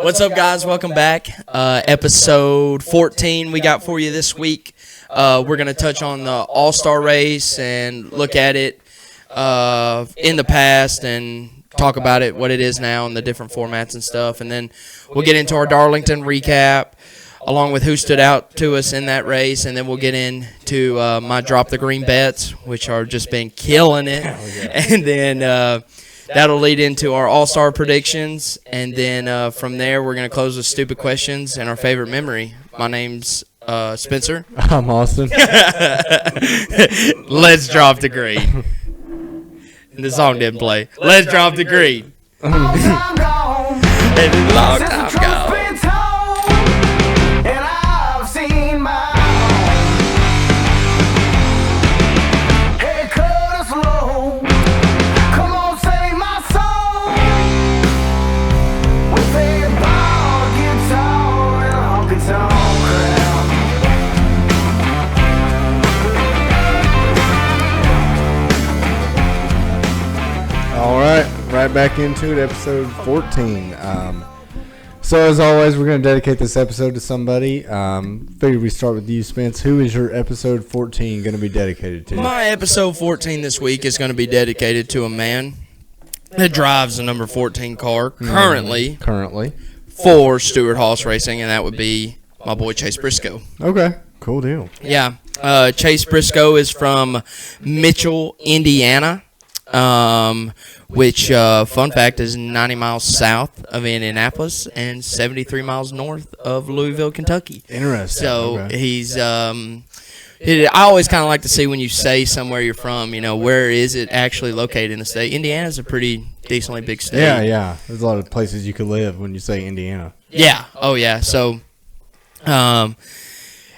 What's up, guys? Welcome back. Episode 14 we got for you this week. We're going to touch on the All-Star race and look at it in the past and talk about it, what it is now, and the different formats and stuff. And then we'll get into our Darlington recap, along with who stood out to us in that race. And then we'll get into my Drop the Green bets, which are just been killing it. And then that'll lead into our All-Star predictions. And then from there, we're going to close with stupid questions and our favorite memory. My name's Spencer. I'm Austin. Let's drop the green. And the song didn't play. Let's drop the green. And long time gone. Right back into it, episode 14. So as always, we're going to dedicate this episode to somebody. Figured we start with you, Spence. Who is your episode 14 going to be dedicated to? My episode 14 this week is going to be dedicated to a man that drives the number 14 car currently for Stewart Horse Racing, and that would be my boy Chase Briscoe. Okay, cool deal. Yeah, Chase Briscoe is from Mitchell, Indiana. Which, fun fact, is 90 miles south of Indianapolis and 73 miles north of Louisville, Kentucky. Interesting. So okay. He's, I always kind of like to see when you say somewhere you're from, you know, where is it actually located in the state? Indiana's a pretty decently big state. Yeah. There's a lot of places you could live when you say Indiana. Yeah. Oh, yeah. So,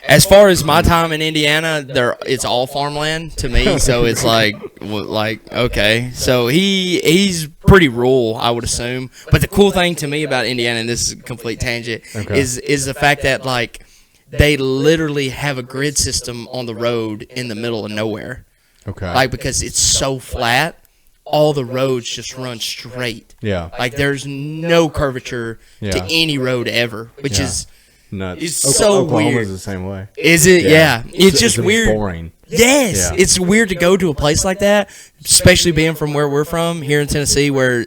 as far as my time in Indiana, it's all farmland to me, so it's like okay. So he's pretty rural, I would assume. But the cool thing to me about Indiana, and this is a complete tangent, is the fact that like they literally have a grid system on the road in the middle of nowhere. Okay. Like because it's so flat, all the roads just run straight. Yeah. Like there's no curvature to any road ever, which is nuts. It's so Oklahoma's weird. the same way. Is it? Yeah. It's just weird. Boring. Yes. Yeah. It's weird to go to a place like that, especially being from where we're from here in Tennessee, where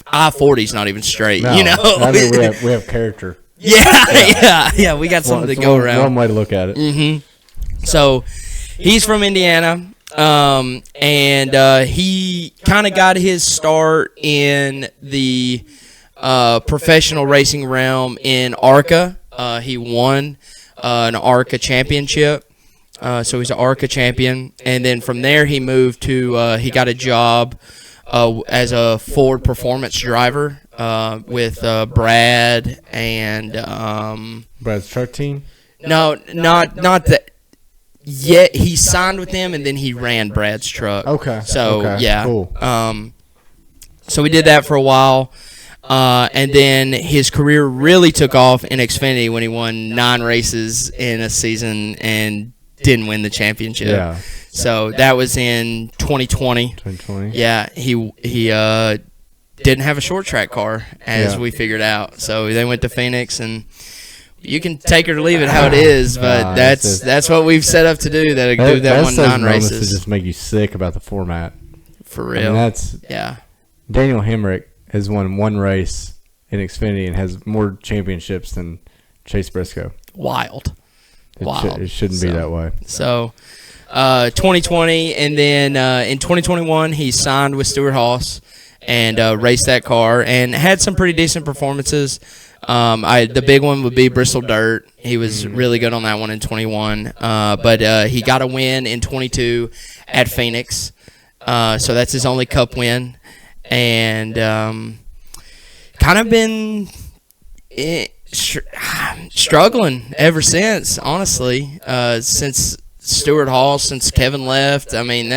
I-40's not even straight. No, you know, I mean, we have character. Yeah. We got something to go around. One way to look at it. Mm-hmm. So he's from Indiana, and he kind of got his start in the professional racing realm in ARCA. He won an ARCA championship, so he's an ARCA champion. And then from there, he moved to he got a job as a Ford performance driver with Brad and Brad's truck team. No, not that. Yet he signed with them, and then he ran Brad's truck. Okay. So yeah, cool. So we did that for a while. And then his career really took off in Xfinity when he won 9 races in a season and didn't win the championship. Yeah. So that was in 2020. 2020. Yeah, he didn't have a short track car, as we figured out. So they went to Phoenix, and you can take it or leave it how it is, but that's what we've set up to do. That won 9 races. To just make you sick about the format. For real. I mean, Daniel Hemrick has won 1 race in Xfinity and has more championships than Chase Briscoe. Wild. It shouldn't be that way. So, 2020, and then in 2021, he signed with Stewart Haas and raced that car and had some pretty decent performances. The big one would be Bristol Dirt. He was really good on that one in 21. But he got a win in 22 at Phoenix. So that's his only Cup win. And kind of been struggling ever since, honestly, since Stewart Hall, since Kevin left. I mean,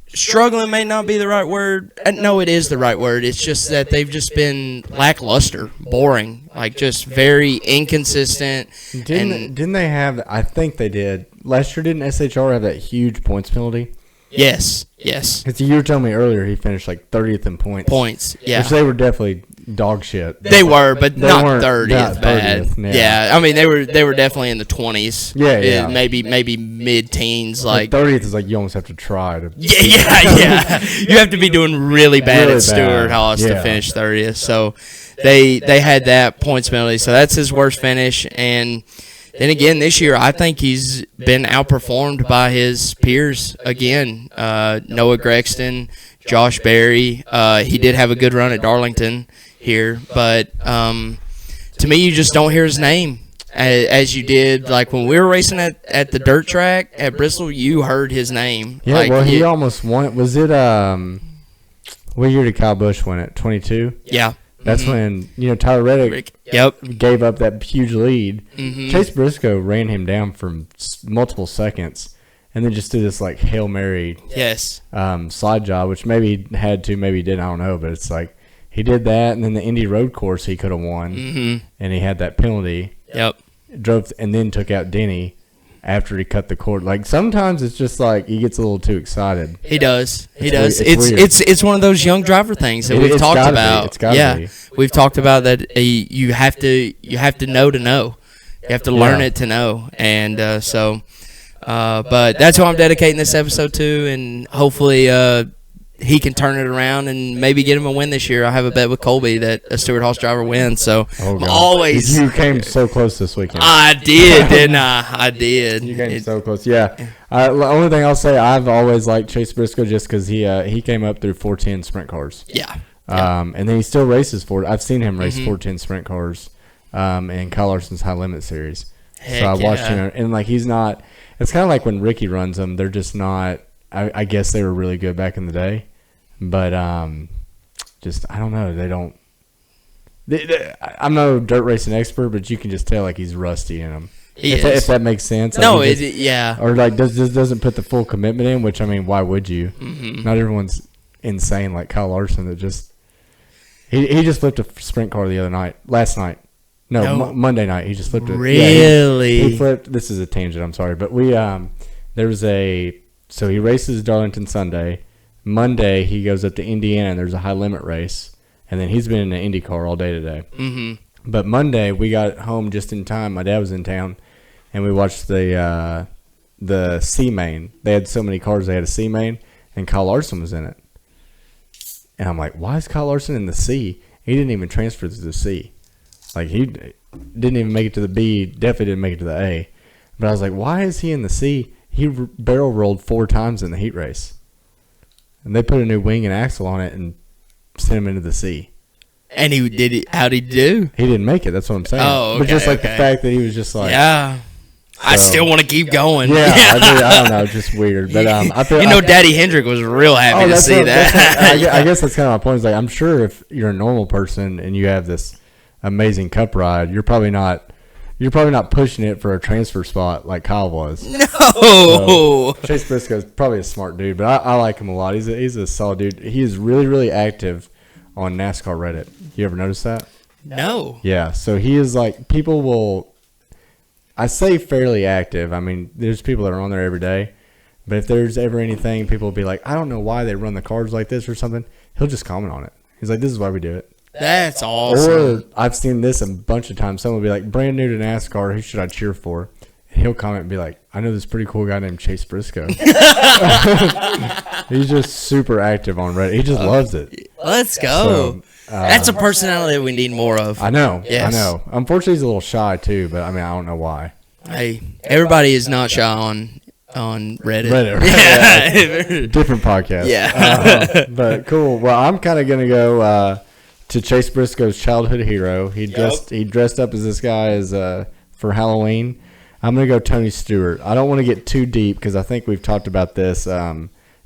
struggling may not be the right word. No, it is the right word. It's just that they've just been lackluster, boring, like just very inconsistent. Didn't they have, I think they did. Last year, didn't SHR have that huge points penalty? Yes. Because you were telling me earlier he finished like 30th in points. Yeah. Which they were definitely dog shit. They were, but They not weren't 30th bad. 30th, Yeah, I mean they were definitely in the 20s. Yeah. Maybe mid-teens. Like 30th is like you almost have to try to. Yeah. You have to be doing really bad at Stewart Haas to finish 30th. So they had that points penalty. So that's his worst finish. And then again, this year, I think he's been outperformed by his peers again. Noah Grexton, Josh Berry. He did have a good run at Darlington here. But to me, you just don't hear his name as you did. Like when we were racing at the dirt track at Bristol, you heard his name. Yeah, like, well, he almost won it. Was it, what year did Kyle Busch win it? 22? Yeah. That's when, Tyler Reddick gave up that huge lead. Mm-hmm. Chase Briscoe ran him down for multiple seconds and then just did this, like, Hail Mary slide job, which maybe he had to, maybe he didn't, I don't know. But it's like he did that, and then the Indy Road Course he could have won, and he had that penalty. Drove and then took out Denny after he cut the cord. Like, sometimes it's just like he gets a little too excited. He does. It's It's one of those young driver things that we've talked about. It's gotta be. We've talked about that. You have to know to know. You have to learn it to know. And but that's who I'm dedicating this episode to, and hopefully he can turn it around and maybe get him a win this year. I have a bet with Colby that a Stewart Haas driver wins. So always. You came so close this weekend. I did, didn't I? I did. You came so close. Yeah. The only thing I'll say, I've always liked Chase Briscoe just because he came up through 410 sprint cars. Yeah. And then he still races I've seen him race 410 sprint cars in Kyle Larson's High Limit Series. So I watched him, and like he's not. It's kind of like when Ricky runs them. They're just not. I guess they were really good back in the day, but just I don't know. They don't. I'm no dirt racing expert, but you can just tell like he's rusty in them. If that makes sense. No, like or like doesn't put the full commitment in. Which I mean, why would you? Not everyone's insane like Kyle Larson. That just he just flipped a sprint car last night. No. Monday night. He just flipped it. Really? Yeah, he flipped. This is a tangent. I'm sorry, but there was so he races Darlington Sunday. Monday he goes up to Indiana and there's a high limit race, and then he's been in an Indy car all day today. But Monday we got home just in time. My dad was in town, and we watched the C main. They had so many cars. They had a C main, and Kyle Larson was in it. And I'm like, why is Kyle Larson in the C? He didn't even transfer to the C. Like, he didn't even make it to the B, definitely didn't make it to the A. But I was like, why is he in the C? He barrel rolled 4 times in the heat race. And they put a new wing and axle on it and sent him into the C. And how'd he do? He didn't make it, that's what I'm saying. Oh, okay, but just like the fact that he was just like... Yeah. I still want to keep going. Yeah, I don't know, it's just weird. But Daddy Hendrick was real happy to see that. I guess that's kind of my point. Is like, I'm sure if you're a normal person and you have this amazing cup ride, you're probably not pushing it for a transfer spot like Kyle was. No. So, Chase Briscoe is probably a smart dude, but I like him a lot. He's a solid dude. He is really, really active on NASCAR Reddit. You ever notice that? No. Yeah. So he is like, people will, I say fairly active. I mean, there's people that are on there every day, but if there's ever anything, people will be like, I don't know why they run the cars like this or something. He'll just comment on it. He's like, this is why we do it. That's awesome. Or I've seen this a bunch of times. Someone will be like, brand new to NASCAR, who should I cheer for? And he'll comment and be like, I know this pretty cool guy named Chase Briscoe. He's just super active on Reddit. He just loves it. Let's go. So, that's a personality we need more of. I know. Yes. I know. Unfortunately, he's a little shy too, but I mean, I don't know why. Hey, everybody is not shy on Reddit. Yeah. Different podcast. Yeah. But cool. Well, I'm kind of going to go to Chase Briscoe's childhood hero. He dressed up as this guy for Halloween. I'm going to go Tony Stewart. I don't want to get too deep because I think we've talked about this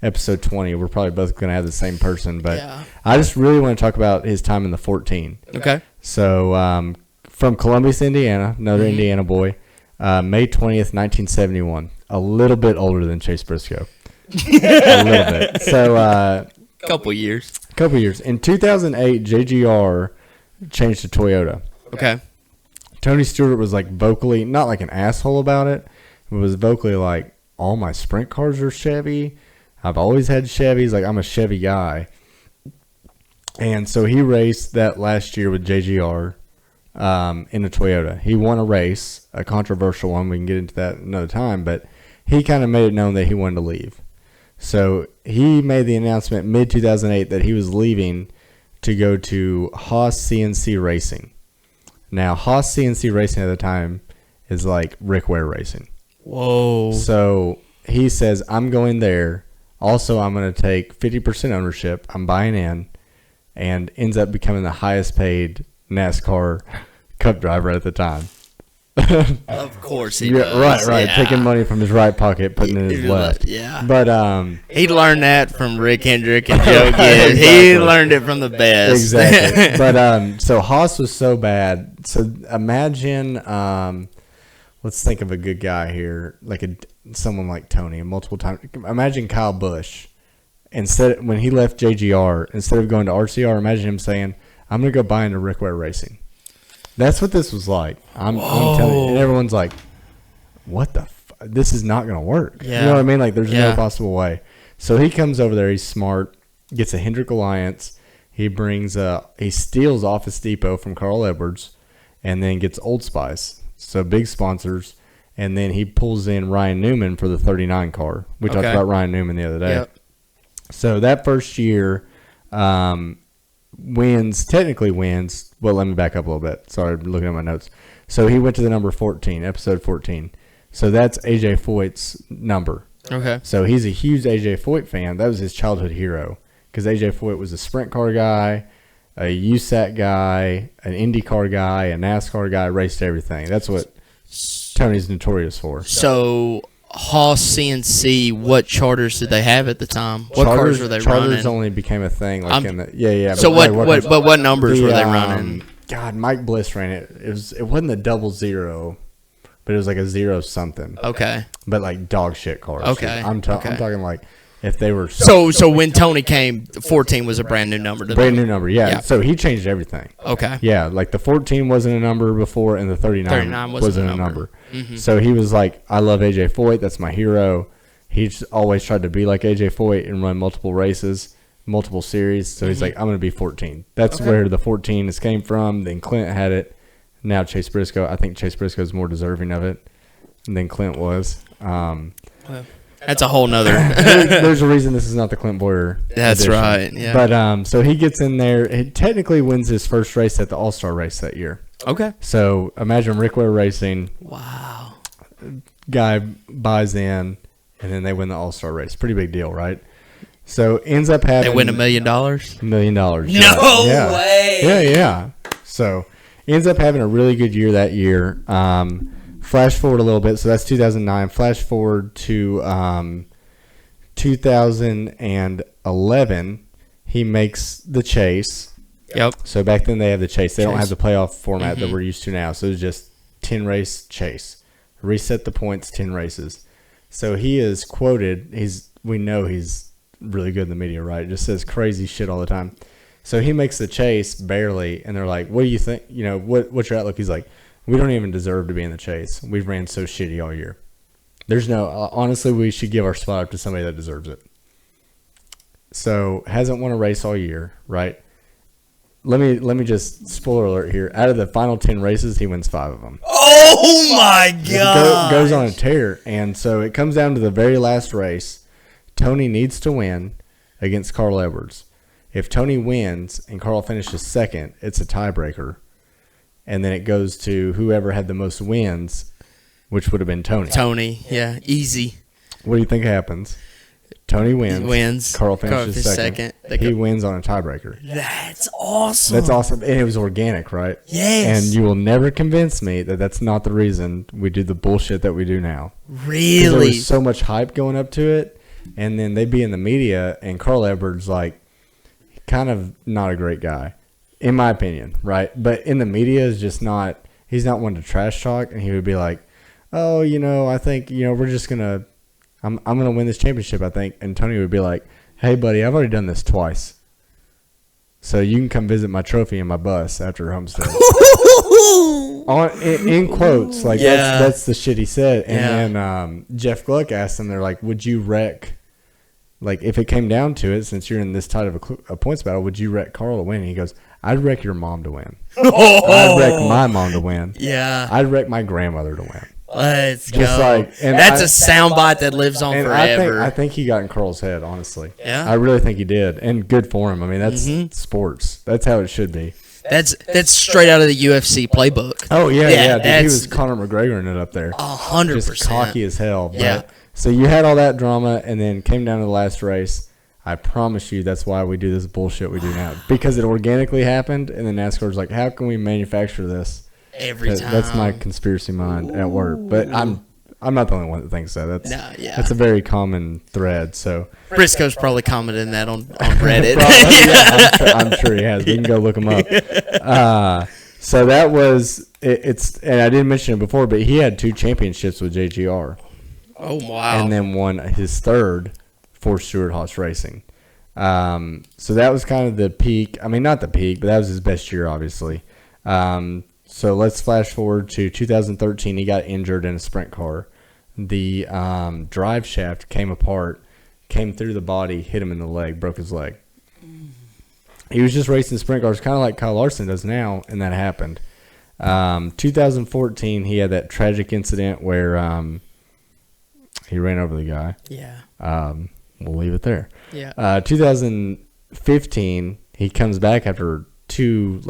episode 20. We're probably both going to have the same person, but I just really want to talk about his time in the 14. Okay. So from Columbus, Indiana, another Indiana boy, May 20th, 1971. A little bit older than Chase Briscoe. A little bit. So couple years. In 2008, JGR changed to Toyota. Okay. Tony Stewart was like vocally, not like an asshole about it, but was vocally like, all my sprint cars are Chevy. I've always had Chevys. Like, I'm a Chevy guy. And so he raced that last year with JGR in a Toyota. He won a race, a controversial one. We can get into that another time, but he kind of made it known that he wanted to leave. So he made the announcement mid-2008 that he was leaving to go to Haas CNC Racing. Now, Haas CNC Racing at the time is like Rick Ware Racing. Whoa. So he says, I'm going there. Also, I'm going to take 50% ownership. I'm buying in. And ends up becoming the highest paid NASCAR Cup driver at the time. Of course he does. Right. Yeah. Taking money from his right pocket, putting it in his left. Yeah. But he learned that from Rick Hendrick and Joe Gibbs. Exactly. He learned it from the best. Exactly. But so Haas was so bad. So imagine, let's think of a good guy here, like someone like Tony, multiple times. Imagine Kyle Busch. When he left JGR, instead of going to RCR, imagine him saying, I'm going to go buy into Rick Ware Racing. That's what this was like. I'm telling you. And everyone's like, what the this is not going to work. Yeah. You know what I mean? Like, there's no possible way. So he comes over there. He's smart. Gets a Hendrick Alliance. He steals Office Depot from Carl Edwards and then gets Old Spice. So big sponsors. And then he pulls in Ryan Newman for the 39 car. We talked about Ryan Newman the other day. Yep. So that first year technically wins. Well, let me back up a little bit. Sorry, I'm looking at my notes. So he went to the number 14, episode 14. So that's AJ Foyt's number. Okay. So he's a huge AJ Foyt fan. That was his childhood hero because AJ Foyt was a sprint car guy, a USAC guy, an IndyCar guy, a NASCAR guy, raced everything. That's what Tony's notorious for. So Haas CNC, what charters did they have at the time? What cars were they running? Charters only became a thing. So what numbers were they running? God, Mike Bliss ran it. It wasn't a 00, but it was like a 0 something. Okay. But like dog shit cars. Okay. I'm talking like if they were so when Tony came, 14 was a brand new number to them. new number. Yeah. So he changed everything. Okay. Yeah, like the 14 wasn't a number before, and the 39 wasn't a number. Mm-hmm. So he was like, I love AJ Foyt. That's my hero. He just always tried to be like AJ Foyt and run multiple races, multiple series. So he's like, I'm going to be 14. That's where the 14 is came from. Then Clint had it. Now Chase Briscoe. I think Chase Briscoe is more deserving of it than Clint was. That's a whole nother. There's a reason this is not the Clint Boyer. That's edition. right. Yeah. But so he gets in there. He technically wins his first race at the All-Star race that year. Okay. So imagine Rick Ware Racing. Wow. Guy buys in, and then they win the All-Star race. Pretty big deal, right? So ends up having. They win $1 million? $1 million. No way. Yeah. So ends up having a really good year that year. Flash forward a little bit. So that's 2009. Flash forward to 2011. He makes the chase. Yep. So back then they have the chase. They don't have the playoff format that we're used to now. So it's just 10 race chase. Reset the points, 10 races. So he is quoted. We know he's really good in the media, right? Just says crazy shit all the time. So he makes the chase barely, and they're like, "What do you think? You know, what's your outlook?" He's like, "We don't even deserve to be in the chase. We've ran so shitty all year. There's no honestly, we should give our spot up to somebody that deserves it." So hasn't won a race all year, right? Let me just spoiler alert here. Out of the final 10 races, he wins 5 of them. Oh my god! Goes on a tear, and so it comes down to the very last race. Tony needs to win against Carl Edwards. If Tony wins and Carl finishes second, it's a tiebreaker, and then it goes to whoever had the most wins, which would have been Tony. Tony, yeah, easy. What do you think happens? Tony wins. Carl finishes second. He wins on a tiebreaker. That's awesome. That's awesome. And it was organic, right? Yes. And you will never convince me that that's not the reason we do the bullshit that we do now. Really? There was so much hype going up to it. And then they'd be in the media, and Carl Edwards, like, kind of not a great guy, in my opinion, right? But in the media is just not, he's not one to trash talk. And he would be like, oh, I think, we're just going to, I'm going to win this championship, I think. And Tony would be like, hey, buddy, I've already done this twice. So you can come visit my trophy in my bus after Homestead. in quotes, like that's the shit he said. And then Jeff Gluck asked him, they're like, would you wreck like, if it came down to it, since you're in this tight of a points battle, would you wreck Carl to win? And he goes, I'd wreck your mom to win. I'd wreck my mom to win. Yeah. I'd wreck my grandmother to win. Let's Just go. like, and That's a soundbite that lives on forever. I think he got in Carl's head, honestly. Yeah. I really think he did. And good for him. I mean, that's sports. That's how it should be. That's straight out of the UFC playbook. Oh, yeah. Dude, he was Conor McGregor in it up there. 100%. Just cocky as hell. But, Yeah. So you had all that drama and then came down to the last race. I promise you that's why we do this bullshit we do now. Because it organically happened, and then NASCAR's like, how can we manufacture this? Every time. That's my conspiracy mind at work. But I'm not the only one that thinks that. That's a very common thread. So Briscoe's probably commenting that on Reddit. I'm sure he has. We can go look him up. So that was it's, and I didn't mention it before, but he had 2 championships with JGR. Oh wow! And then won his third for Stewart Haas Racing. So that was kind of the peak. I mean, not the peak, but that was his best year, obviously. So let's flash forward to 2013. He got injured in a sprint car. The drive shaft came apart, came through the body, hit him in the leg, broke his leg. He was just racing sprint cars, kind of like Kyle Larson does now, and that happened. 2014, he had that tragic incident where he ran over the guy. Yeah. We'll leave it there. Yeah. 2015, he comes back after 2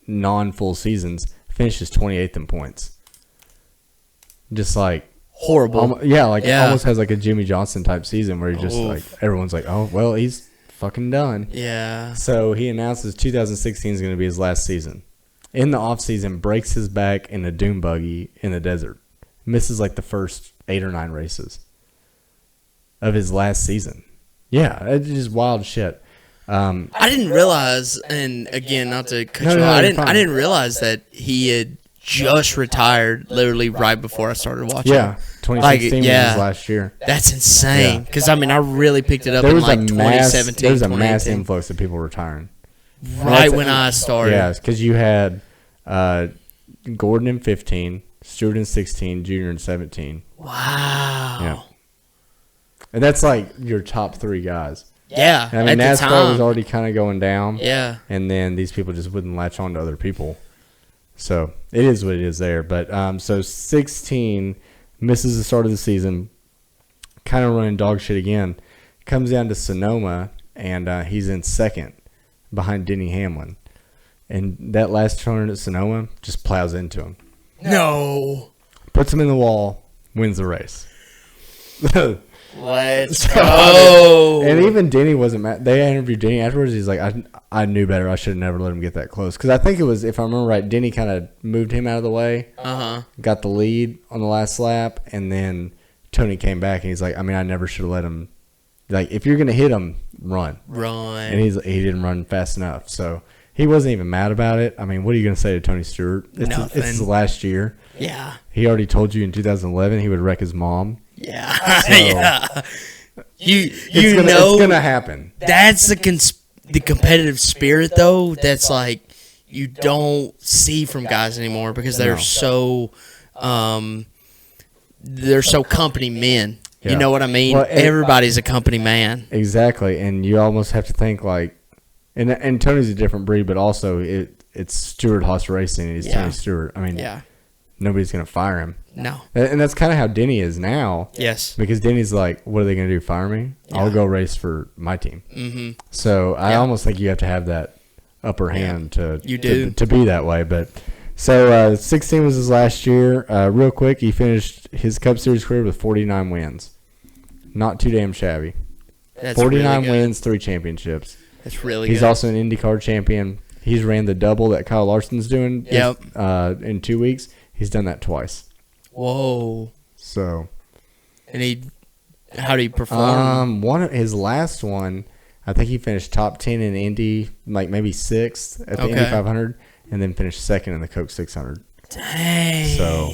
non-full seasons, finishes 28th in points. Just like horrible. Almost has like a Jimmy Johnson type season where he just everyone's like, oh well, he's fucking done. Yeah. So he announces 2016 is going to be his last season. In the off season, breaks his back in a dune buggy in the desert. Misses like the first 8 or 9 races of his last season. Yeah, it's just wild shit. I didn't realize, and again, not to cut you off, I didn't realize that he had just retired literally right before I started watching. Yeah, 2016 was his last year. That's insane. Because, I mean, I really picked it up in 2017. There was a mass influx of people retiring. Right when I started. Yeah, because you had Gordon in 15, Stewart in 16, Junior in 17. Wow. Yeah. And that's like your top 3 guys. Yeah. I mean, NASCAR was already kind of going down. Yeah. And then these people just wouldn't latch on to other people. So it is what it is there. But so 16 misses the start of the season, kind of running dog shit again. Comes down to Sonoma, and he's in second behind Denny Hamlin. And that last turn at Sonoma just plows into him. No. Puts him in the wall, wins the race. Let's go. And even Denny wasn't mad. They interviewed Denny afterwards. He's like, I knew better. I should have never let him get that close. Because I think it was, if I remember right, Denny kind of moved him out of the way. Got the lead on the last lap. And then Tony came back and he's like, I mean, I never should have let him. Like, if you're going to hit him, run. And he didn't run fast enough. So he wasn't even mad about it. I mean, what are you going to say to Tony Stewart? It's his last year. Yeah. He already told you in 2011 he would wreck his mom. Yeah. So, yeah. It's gonna happen. That's the competitive spirit, though. That's like you don't see from guys anymore because they're so company men. Yeah. You know what I mean? Well, everybody's a company man. Exactly, and you almost have to think like, and Tony's a different breed, but also it's Stewart Haas Racing and he's Tony Stewart. I mean, nobody's gonna fire him. No. And that's kind of how Denny is now. Yes. Because Denny's like, what are they going to do, fire me? Yeah. I'll go race for my team. Mm-hmm. So I almost think you have to have that upper hand to be that way. But so 16 was his last year. Real quick, he finished his Cup Series career with 49 wins. Not too damn shabby. That's 49 really wins, 3 championships. That's really He's good. also an IndyCar champion. He's ran the double that Kyle Larson's doing in 2 weeks. He's done that twice. Whoa. So. And how did he perform? His last one, I think he finished top 10 in Indy, like maybe 6th at the Indy 500, and then finished 2nd in the Coke 600. Dang. So,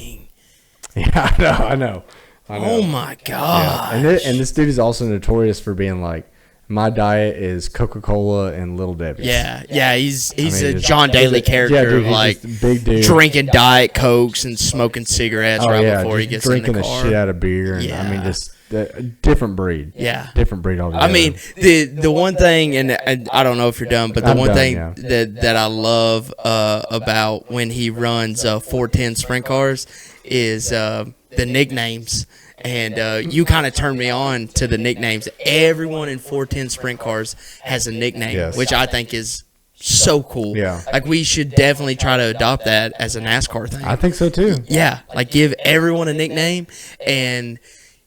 yeah, I know. Oh my god. Yeah. And this dude is also notorious for being like, my diet is Coca-Cola and Little Debbie's. Yeah. He's a John Daly character, dude, like big dude. Drinking Diet Cokes and smoking cigarettes before he gets in the car. Drinking the shit out of beer. And, I mean, different breed. Yeah. Different breed altogether. I mean, the one thing, and I don't know if you're done, but the one thing that I love about when he runs 410 sprint cars is the nicknames. And you kind of turned me on to the nicknames. Everyone in 410 sprint cars has a nickname, which I think is so cool. Yeah. Like, we should definitely try to adopt that as a NASCAR thing. I think so, too. Yeah. Like, give everyone a nickname. And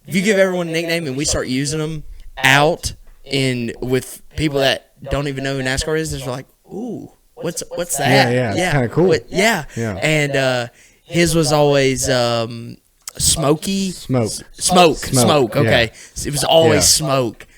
if you give everyone a nickname and we start using them out with people that don't even know who NASCAR is, they're like, ooh, what's that? Yeah. It's kind of cool. Yeah. And his was always Smokey. Smoke. Okay. Yeah. It was always Smoke.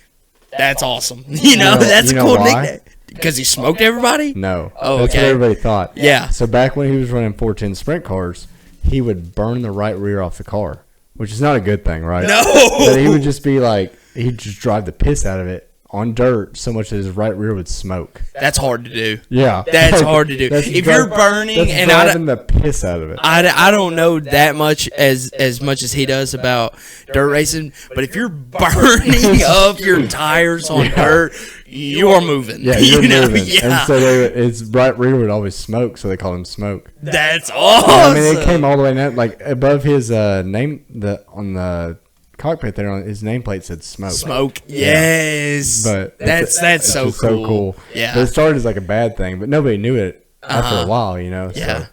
That's awesome. That's a cool nickname. Because he smoked everybody? No. Oh, that's what everybody thought. Yeah. So back when he was running 410 sprint cars, he would burn the right rear off the car, which is not a good thing, right? No. But he would just be like, he'd just drive the piss out of it on dirt so much that his right rear would smoke. That's hard to do. Yeah. That's hard to do. If you're burning and driving the piss out of it. I don't know that much as much as he does about dirt racing, but if you're burning up your tires on dirt, you're moving. Yeah, you're moving. Yeah. And so his right rear would always smoke, so they called him Smoke. That's awesome. I mean, it came all the way down, like above his name, on the cockpit there, on his nameplate said Smoke. Smoke, yes. But that's so cool. Yeah. But it started as like a bad thing, but nobody knew it after a while, Yeah. So.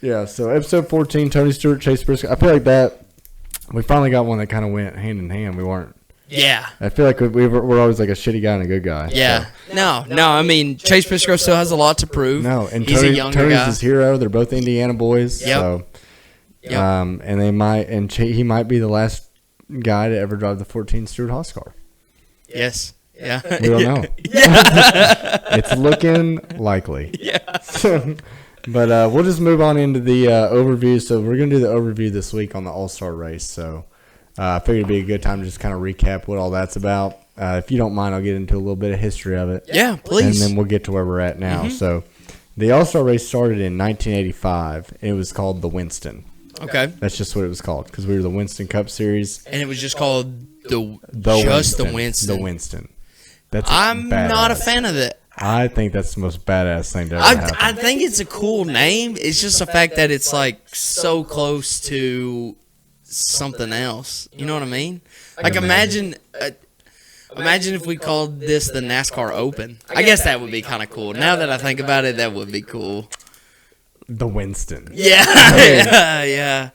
Yeah. So episode 14, Tony Stewart, Chase Briscoe. I feel like that we finally got one that kind of went hand in hand. We weren't. Yeah. I feel like we're always like a shitty guy and a good guy. Yeah. So. No. I mean, Chase Briscoe still has a lot to prove. No, and he's a younger Tony's guy. his hero. They're both Indiana boys. Yep. So, Yep. And they might, and he might be the last guy to ever drive the 14 Stewart Haas car. Yes. Yeah. We don't know. Yeah. It's looking likely. Yeah. But we'll just move on into the overview. So we're going to do the overview this week on the All-Star race. So I figured it'd be a good time to just kind of recap what all that's about. If you don't mind, I'll get into a little bit of history of it. Yeah, please. And then we'll get to where we're at now. Mm-hmm. So the All-Star race started in 1985. And it was called the Winston. Okay. That's just what it was called because we were the Winston Cup Series. And it was just called the Winston. The Winston. I'm badass. Not a fan of it. I think that's the most badass thing to ever happen. I think it's a cool name. It's just the fact that it's like so close to something else. You know what I mean? Like imagine if we called this the NASCAR Open. I guess that would be kind of cool. Now that I think about it, that would be cool. The Winston. Yeah. Yeah.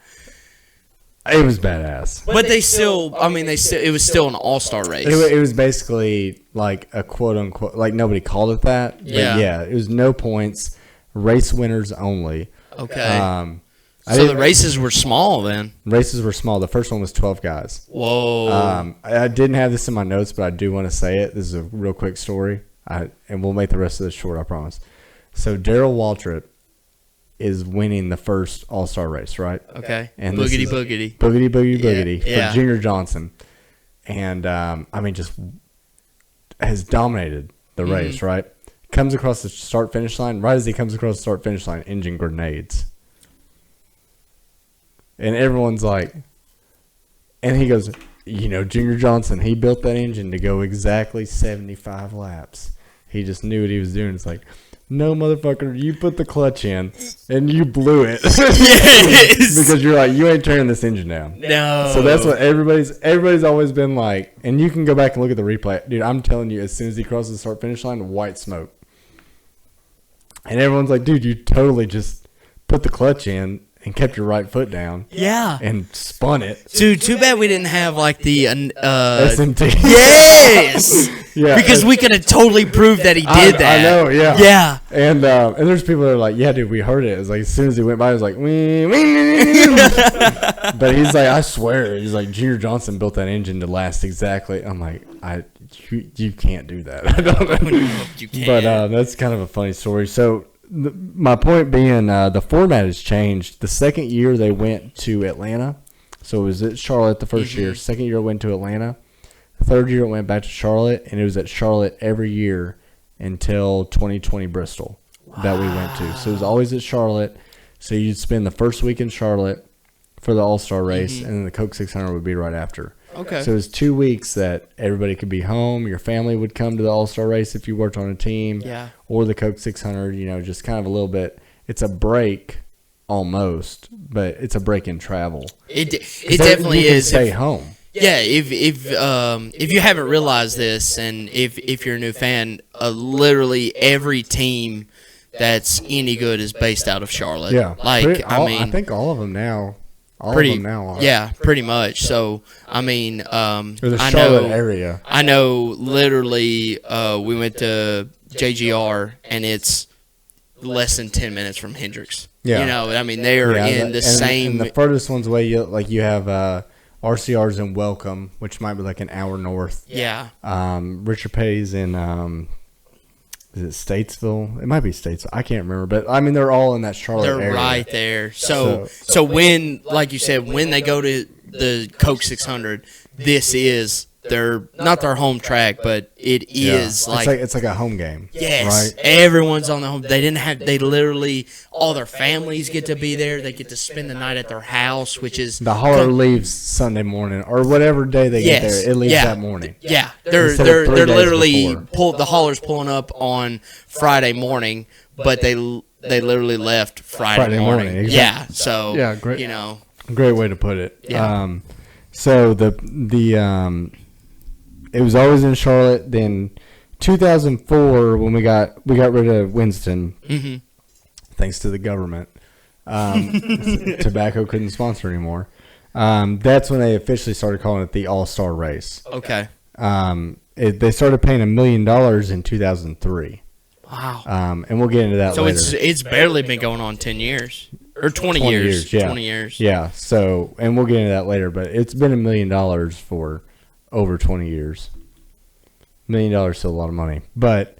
It was badass. But it was still an all-star race. It was basically like a quote-unquote, like nobody called it that. But yeah, it was no points, race winners only. Okay. So the races were small then? Races were small. The first one was 12 guys. Whoa. I didn't have this in my notes, but I do want to say it. This is a real quick story, and we'll make the rest of this short, I promise. So Darrell Waltrip is winning the first All-Star race, right? Okay. And boogity. For Junior Johnson. And, just has dominated the race, right? Comes across the start-finish line. Right as he comes across the start-finish line, engine grenades. And everyone's like, and he goes, Junior Johnson, he built that engine to go exactly 75 laps. He just knew what he was doing. It's like, no, motherfucker, you put the clutch in, and you blew it. Yes! Because you're like, you ain't turning this engine down. No. So that's what everybody's always been like. And you can go back and look at the replay. Dude, I'm telling you, as soon as he crosses the start-finish line, white smoke. And everyone's like, dude, you totally just put the clutch in and kept your right foot down. Yeah. And spun it. Dude, too bad we didn't have like the SMT. Yes. Yeah. Because we could have totally proved that he did that. I know, yeah. Yeah. And there's people that are like, yeah, dude, we heard it. It was like as soon as he went by, it was like, wee. But he's like, I swear, he's like, Junior Johnson built that engine to last exactly. I'm like, you can't do that. I don't know. You can't. But that's kind of a funny story. So my point being, the format has changed. The second year they went to Atlanta. So it was at Charlotte the first year. Second year it went to Atlanta. The third year it went back to Charlotte. And it was at Charlotte every year until 2020 Bristol that we went to. So it was always at Charlotte. So you'd spend the first week in Charlotte for the All-Star race. And then the Coke 600 would be right after. Okay. So it was 2 weeks that everybody could be home. Your family would come to the All-Star race if you worked on a team. Yeah. Or the Coke 600, just kind of a little bit. It's a break almost, but it's a break in travel. It definitely you can is. Stay home. Yeah, if you haven't realized this, and if you're a new fan, literally every team that's any good is based out of Charlotte. Yeah, I think all of them now. All pretty, of them now are. Yeah, pretty much. So I mean, the Charlotte area. I know. Literally, we went to JGR, and it's less than 10 minutes from Hendricks. Yeah, I mean, they are in the same. And the furthest ones away, you have. RCR's in Welcome, which might be like an hour north. Yeah. Richard Petty's in, is it Statesville? It might be Statesville. I can't remember. But, I mean, they're all in that Charlotte area. They're right there. So when, like you said, when they go to the Coke 600, this is not their home track, but it is it's like a home game. Yes, right? Everyone's on the home. They literally, all their families get to be there. They get to spend the night at their house, which is the hauler leaves Sunday morning or whatever day they get there. It leaves that morning. Yeah, they're literally the hauler's pulling up on Friday morning, but they literally left Friday morning. Exactly. Yeah, so great. Great way to put it. Yeah. So it was always in Charlotte. Then 2004, when we got rid of Winston, thanks to the government, tobacco couldn't sponsor anymore. That's when they officially started calling it the All-Star Race. Okay. They started paying $1 million in 2003. Wow. And we'll get into that later. So it's barely been going on 10 years. Or 20 years. Yeah. 20 years. Yeah. So, and we'll get into that later, but it's been $1 million for over 20 years. $1 million is still a lot of money. But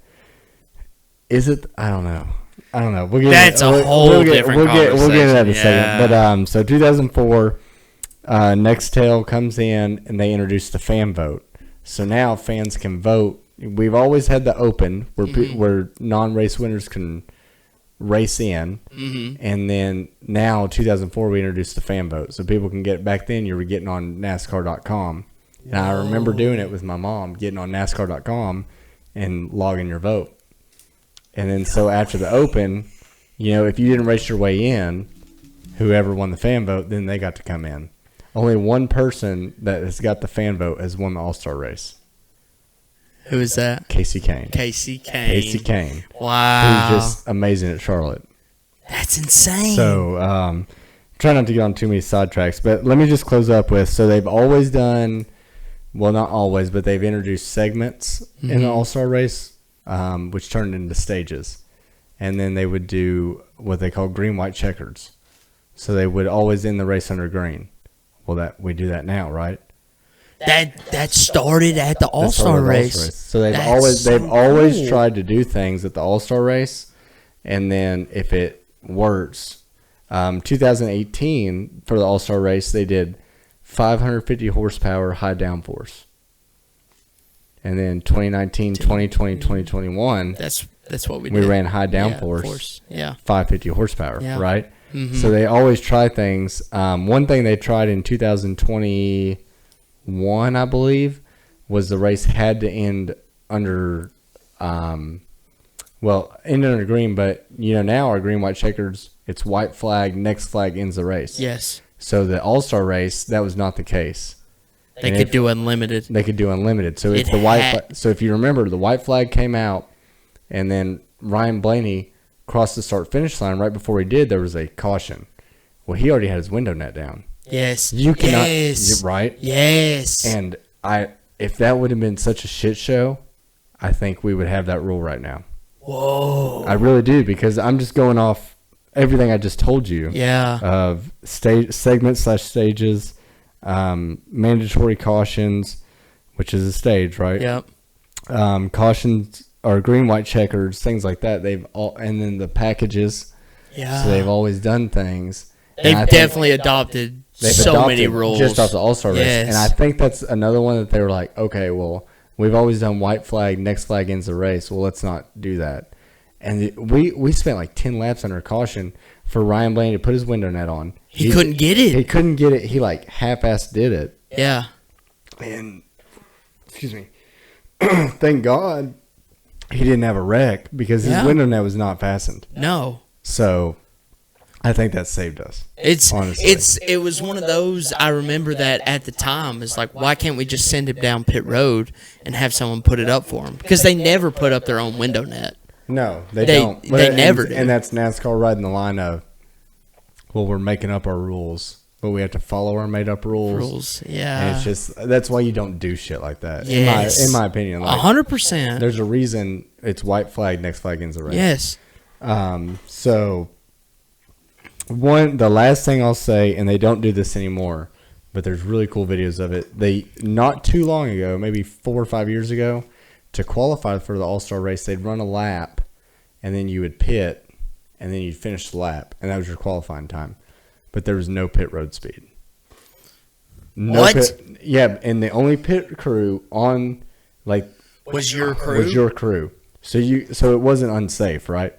is it? I don't know. That's a whole different conversation. We'll get into that in a second. But so 2004, Nextel comes in and they introduce the fan vote. So now fans can vote. We've always had the open where non-race winners can race in, and then now 2004 we introduced the fan vote, so people can get. Back then you were getting on NASCAR.com, and I remember doing it with my mom, getting on NASCAR.com and logging your vote. And then so after the open, if you didn't race your way in, whoever won the fan vote, then they got to come in. Only one person that has got the fan vote has won the All-Star race. Who is that? Casey Kane. Wow. Who's just amazing at Charlotte. That's insane. So, try not to get on too many sidetracks, but let me just close up with, so they've always done, well, not always, but they've introduced segments in the All-Star race, which turned into stages. And then they would do what they call green, white, checkers. So they would always end the race under green. Well, we do that now, right? That started at the All-Star race. So they've always tried to do things at the All-Star race, and then if it works, 2018 for the All-Star race they did 550 horsepower high downforce, and then 2019, 2020, 2021. That's what we did. We ran high downforce. 550 horsepower, right? Mm-hmm. So they always try things. One thing they tried in 2021, I believe, was the race had to end under, end under green, but now our green, white, checkers, it's white flag, next flag ends the race. Yes. So the All-Star race, that was not the case. They could do unlimited. So it's the white. So if you remember, the white flag came out, and then Ryan Blaney crossed the start-finish line. Right before he did, there was a caution. Well, he already had his window net down. Yes. You cannot, right? Yes. And if that would have been such a shit show, I think we would have that rule right now. Whoa. I really do, because I'm just going off everything I just told you. Yeah. Of segments/stages, mandatory cautions, which is a stage, right? Yep. Cautions or green, white, checkers, things like that. And then the packages. Yeah. So they've always done things. They've definitely adopted so many rules. Just off the All-Star race. Yes. And I think that's another one that they were like, okay, well, we've always done white flag, next flag ends the race. Well, let's not do that. And we spent like 10 laps under caution for Ryan Blaney to put his window net on. He couldn't get it. He couldn't get it. He like half-assed did it. Yeah. And, excuse me, thank God he didn't have a wreck because his window net was not fastened. No. So I think that saved us. It was one of those. I remember that at the time. It's like, why can't we just send him down pit road and have someone put it up for him? Because they never put up their own window net. No, they don't. They never do. And that's NASCAR riding the line of, well, we're making up our rules, but we have to follow our made-up rules. Yeah. And it's just, that's why you don't do shit like that, Yes. in my opinion. Like, 100%. There's a reason it's white flag, next flag ends the race. Yes. So, the last thing I'll say, and they don't do this anymore, but there's really cool videos of it. They, not too long ago, maybe 4 or 5 years ago, to qualify for the All-Star race, they'd run a lap, and then you would pit, and then you'd finish the lap, and that was your qualifying time. But there was no pit road speed. What? Yeah, and the only pit crew on, like, was your crew. Was your crew. So it wasn't unsafe, right?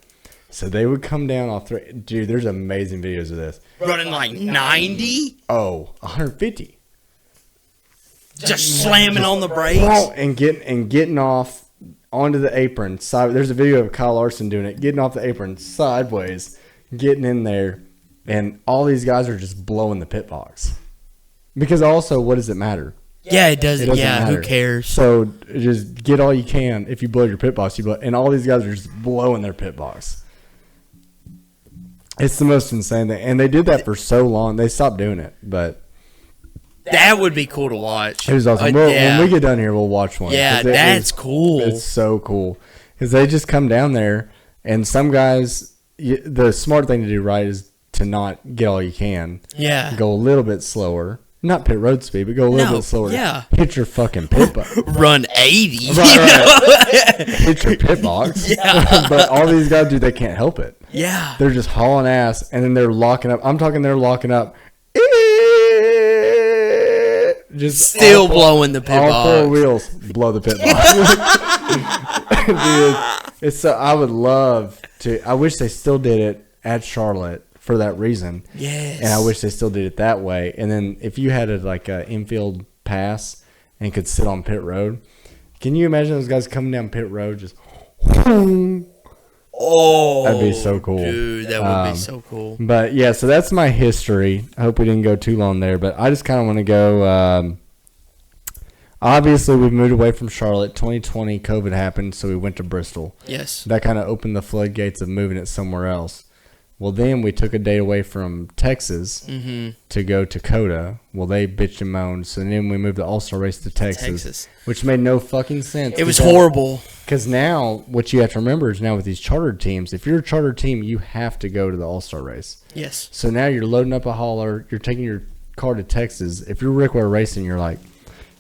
So they would come down off three. Dude, there's amazing videos of this. Running like 90? Oh, 150. Just slamming on the brakes. And getting off onto the apron. There's a video of Kyle Larson doing it, getting off the apron sideways, getting in there, and all these guys are just blowing the pit box. Because also, what does it matter? Yeah, it doesn't matter. Who cares? So just get all you can. If you blow your pit box, you blow. And all these guys are just blowing their pit box. It's the most insane thing. And they did that for so long. They stopped doing it, but that would be cool to watch. It was awesome. When we get done here, we'll watch one. Yeah, that's cool. It's so cool. Because they just come down there, and some guys, the smart thing to do, right, is to not get all you can. Yeah. Go a little bit slower. Not pit road speed, but go a little bit slower. Yeah. Hit your fucking pit box. Run 80. Right. Hit your pit box. Yeah. But all these guys, dude, they can't help it. Yeah. They're just hauling ass, and then they're locking up. I'm talking they're locking up. Just still blowing the pit box. All 4 wheels blow the pit box. Dude, it's so, I would love to. I wish they still did it at Charlotte for that reason. Yes. And I wish they still did it that way. And then if you had a infield pass and could sit on pit road, can you imagine those guys coming down pit road just? Oh, that'd be so cool, dude. That would be so cool. But yeah, so that's my history. I hope we didn't go too long there, but I just kind of want to go. Obviously, we've moved away from Charlotte. 2020, COVID happened, so we went to Bristol. Yes, that kind of opened the floodgates of moving it somewhere else. Well, then we took a day away from Texas to go to Coda. Well, they bitched and moaned, so then we moved the All-Star race to Texas, which made no fucking sense. It was horrible. Because now, what you have to remember is now with these chartered teams, if you're a chartered team, you have to go to the All-Star race. Yes. So now you're loading up a hauler, you're taking your car to Texas. If you're Rick Ware Racing, you're like,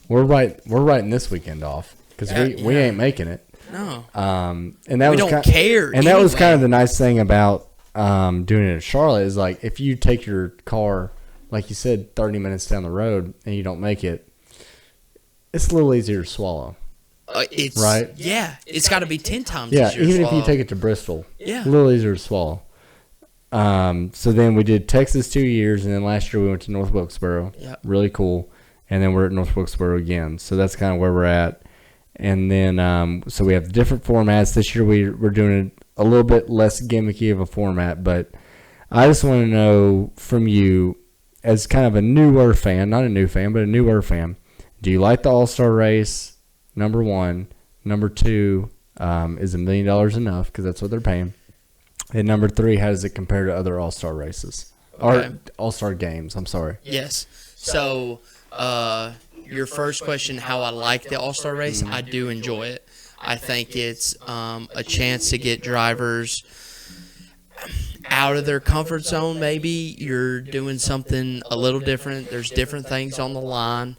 we're writing this weekend off because we ain't making it. No. And that we don't care. And that was kind of the nice thing about doing it at Charlotte is like if you take your car, like you said, 30 minutes down the road and you don't make it, it's a little easier to swallow. It's right. Yeah, it's got to be 10 times. Yeah, easier even to if swallow. you take it to Bristol, yeah, a little easier to swallow. So then we did Texas 2 years, and then last year we went to North Wilkesboro. Yeah, really cool. And then we're at North Wilkesboro again. So that's kind of where we're at. And then so we have different formats. This year we're doing a little bit less gimmicky of a format, but I just want to know from you, as kind of a newer fan, not a new fan, but a newer fan, do you like the All-Star race? Number one. Number two, is $1 million enough? Because that's what they're paying. And number three, how does it compare to other All-Star races? Okay. Or All-Star games, I'm sorry. Yes. So, your first question, how I like the All-Star race, I do enjoy it. I think it's a chance to get drivers out of their comfort zone maybe. You're doing something a little different. There's different things on the line.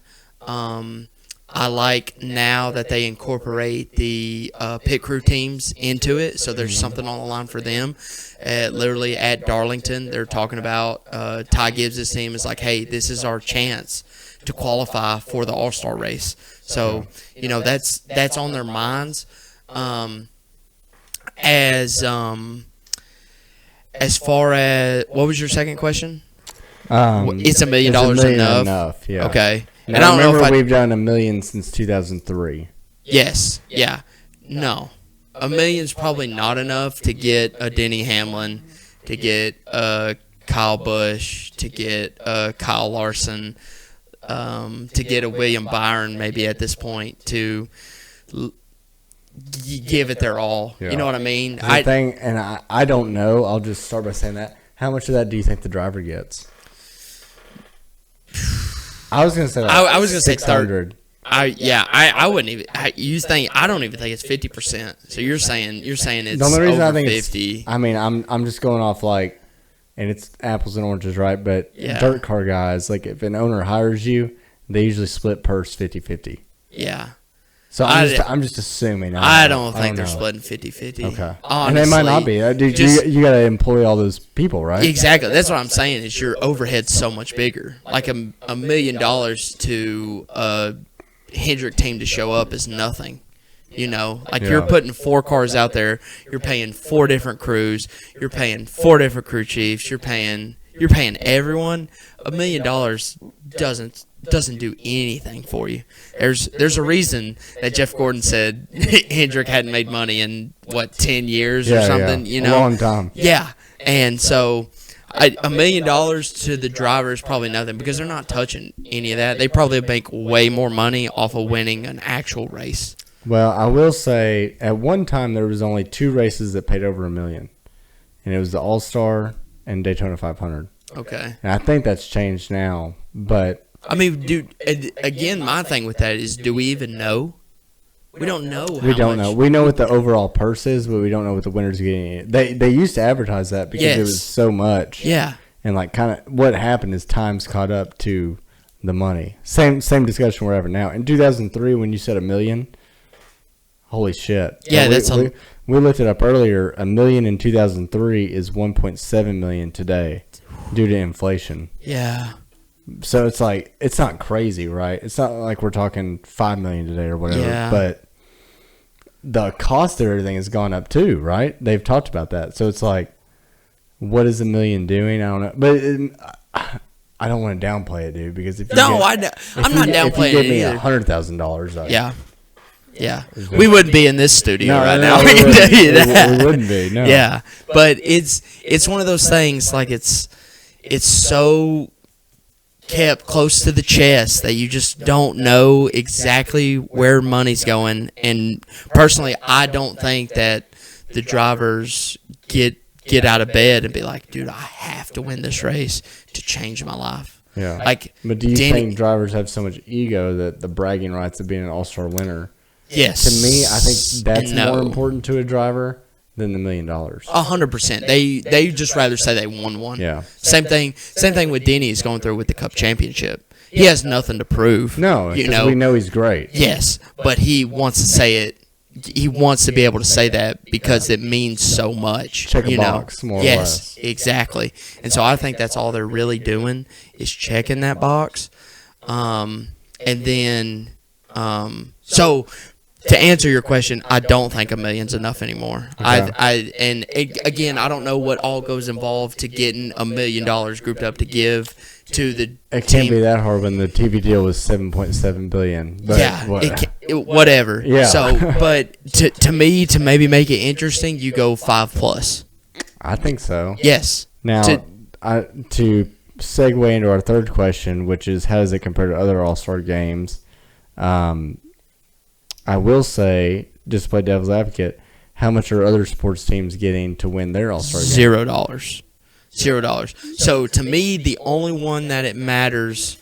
I like now that they incorporate the pit crew teams into it, so there's something on the line for them. Literally at Darlington, they're talking about Ty Gibbs' team is like, hey, this is our chance to qualify for the All-Star race. So, you know, that's on their minds. As far as, what was your second question? It's $1 million enough. Yeah. Okay. Now, And I don't know if we've done $1 million since 2003. Yes. Yeah. No. $1 million's probably not enough to get a Denny Hamlin, to get a Kyle Busch, to get a Kyle Larson, to get a William Byron maybe at this point to give it their all. Yeah. You know what I mean? I don't know. I'll just start by saying that. How much of that do you think the driver gets? I was gonna say. I was gonna say 600. I wouldn't even. I don't even think it's 50%. So you're saying it's the only reason over I think 50. I'm just going off and it's apples and oranges, right? But dirt car guys, if an owner hires you, they usually split purse 50-50. Yeah. So I'm just assuming. I don't think they're splitting 50-50. Okay. Honestly, and they might not be. Dude, you got to employ all those people, right? Exactly. That's what I'm saying is your overhead's so much bigger. Like $1 million to a Hendrick team to show up is nothing. You're putting 4 cars out there. You're paying 4 different crews. You're paying 4 different crew chiefs. You're paying everyone. $1 million doesn't do anything for you. There's a reason that Jeff Gordon said Hendrick hadn't made money in 10 years or something. A long time. Yeah, and so $1 million to the driver is probably nothing because they're not touching any of that. They probably make way more money off of winning an actual race. Well, I will say at one time there was only 2 races that paid over $1 million, and it was the All-Star and Daytona 500. Okay. And I think that's changed now, but. I mean, dude, again, my thing with that is, do we even know? We don't know how We don't much. know. We know what the overall purse is, but we don't know what the winner's getting. They used to advertise that because it was so much. Yeah. And kind of what happened is time's caught up to the money. Same discussion we're having now. In 2003, when you said $1 million, holy shit. Yeah, we looked it up earlier. $1 million in 2003 is $1.7 million today due to inflation. Yeah. So it's not crazy, right? It's not like we're talking $5 million today or whatever, but the cost of everything has gone up too, right? They've talked about that. So it's what is $1 million doing? I don't know, but I don't want to downplay it, dude. Because I'm not downplaying it either. $100,000, yeah, we wouldn't be in this studio right now. We can tell you that. We wouldn't be. No. Yeah, but it's one of those things. It's so kept close to the chest that you just don't know exactly where money's going. And personally, I don't think that the drivers get out of bed and be like, dude, I have to win this race to change my life. Yeah. But do you think drivers have so much ego that the bragging rights of being an all-star winner? Yes. To me, I think that's more important to a driver than the $1 million. 100%. They just rather say they won one. Yeah. Same thing with Denny is going through with the Cup Championship. He has nothing to prove. No, because we know he's great. Yes, but he wants to say it. He wants to be able to say that because it means so much. Check a box, more or less. Yes, exactly. And so I think that's all they're really doing is checking that box. And then, so to answer your question, I don't think $1 million's enough anymore. Okay. Again, I don't know what all goes involved to getting $1 million grouped up to give to the team. It can't be that hard when the TV deal was $7.7 billion. But yeah, whatever. Yeah. So, but to me, to maybe make it interesting, you go 5+. I think so. Yes. Now, to segue into our third question, which is how does it compare to other All-Star games? I will say, just to play devil's advocate, how much are other sports teams getting to win their All-Star game? $0. So to me, the only one that it matters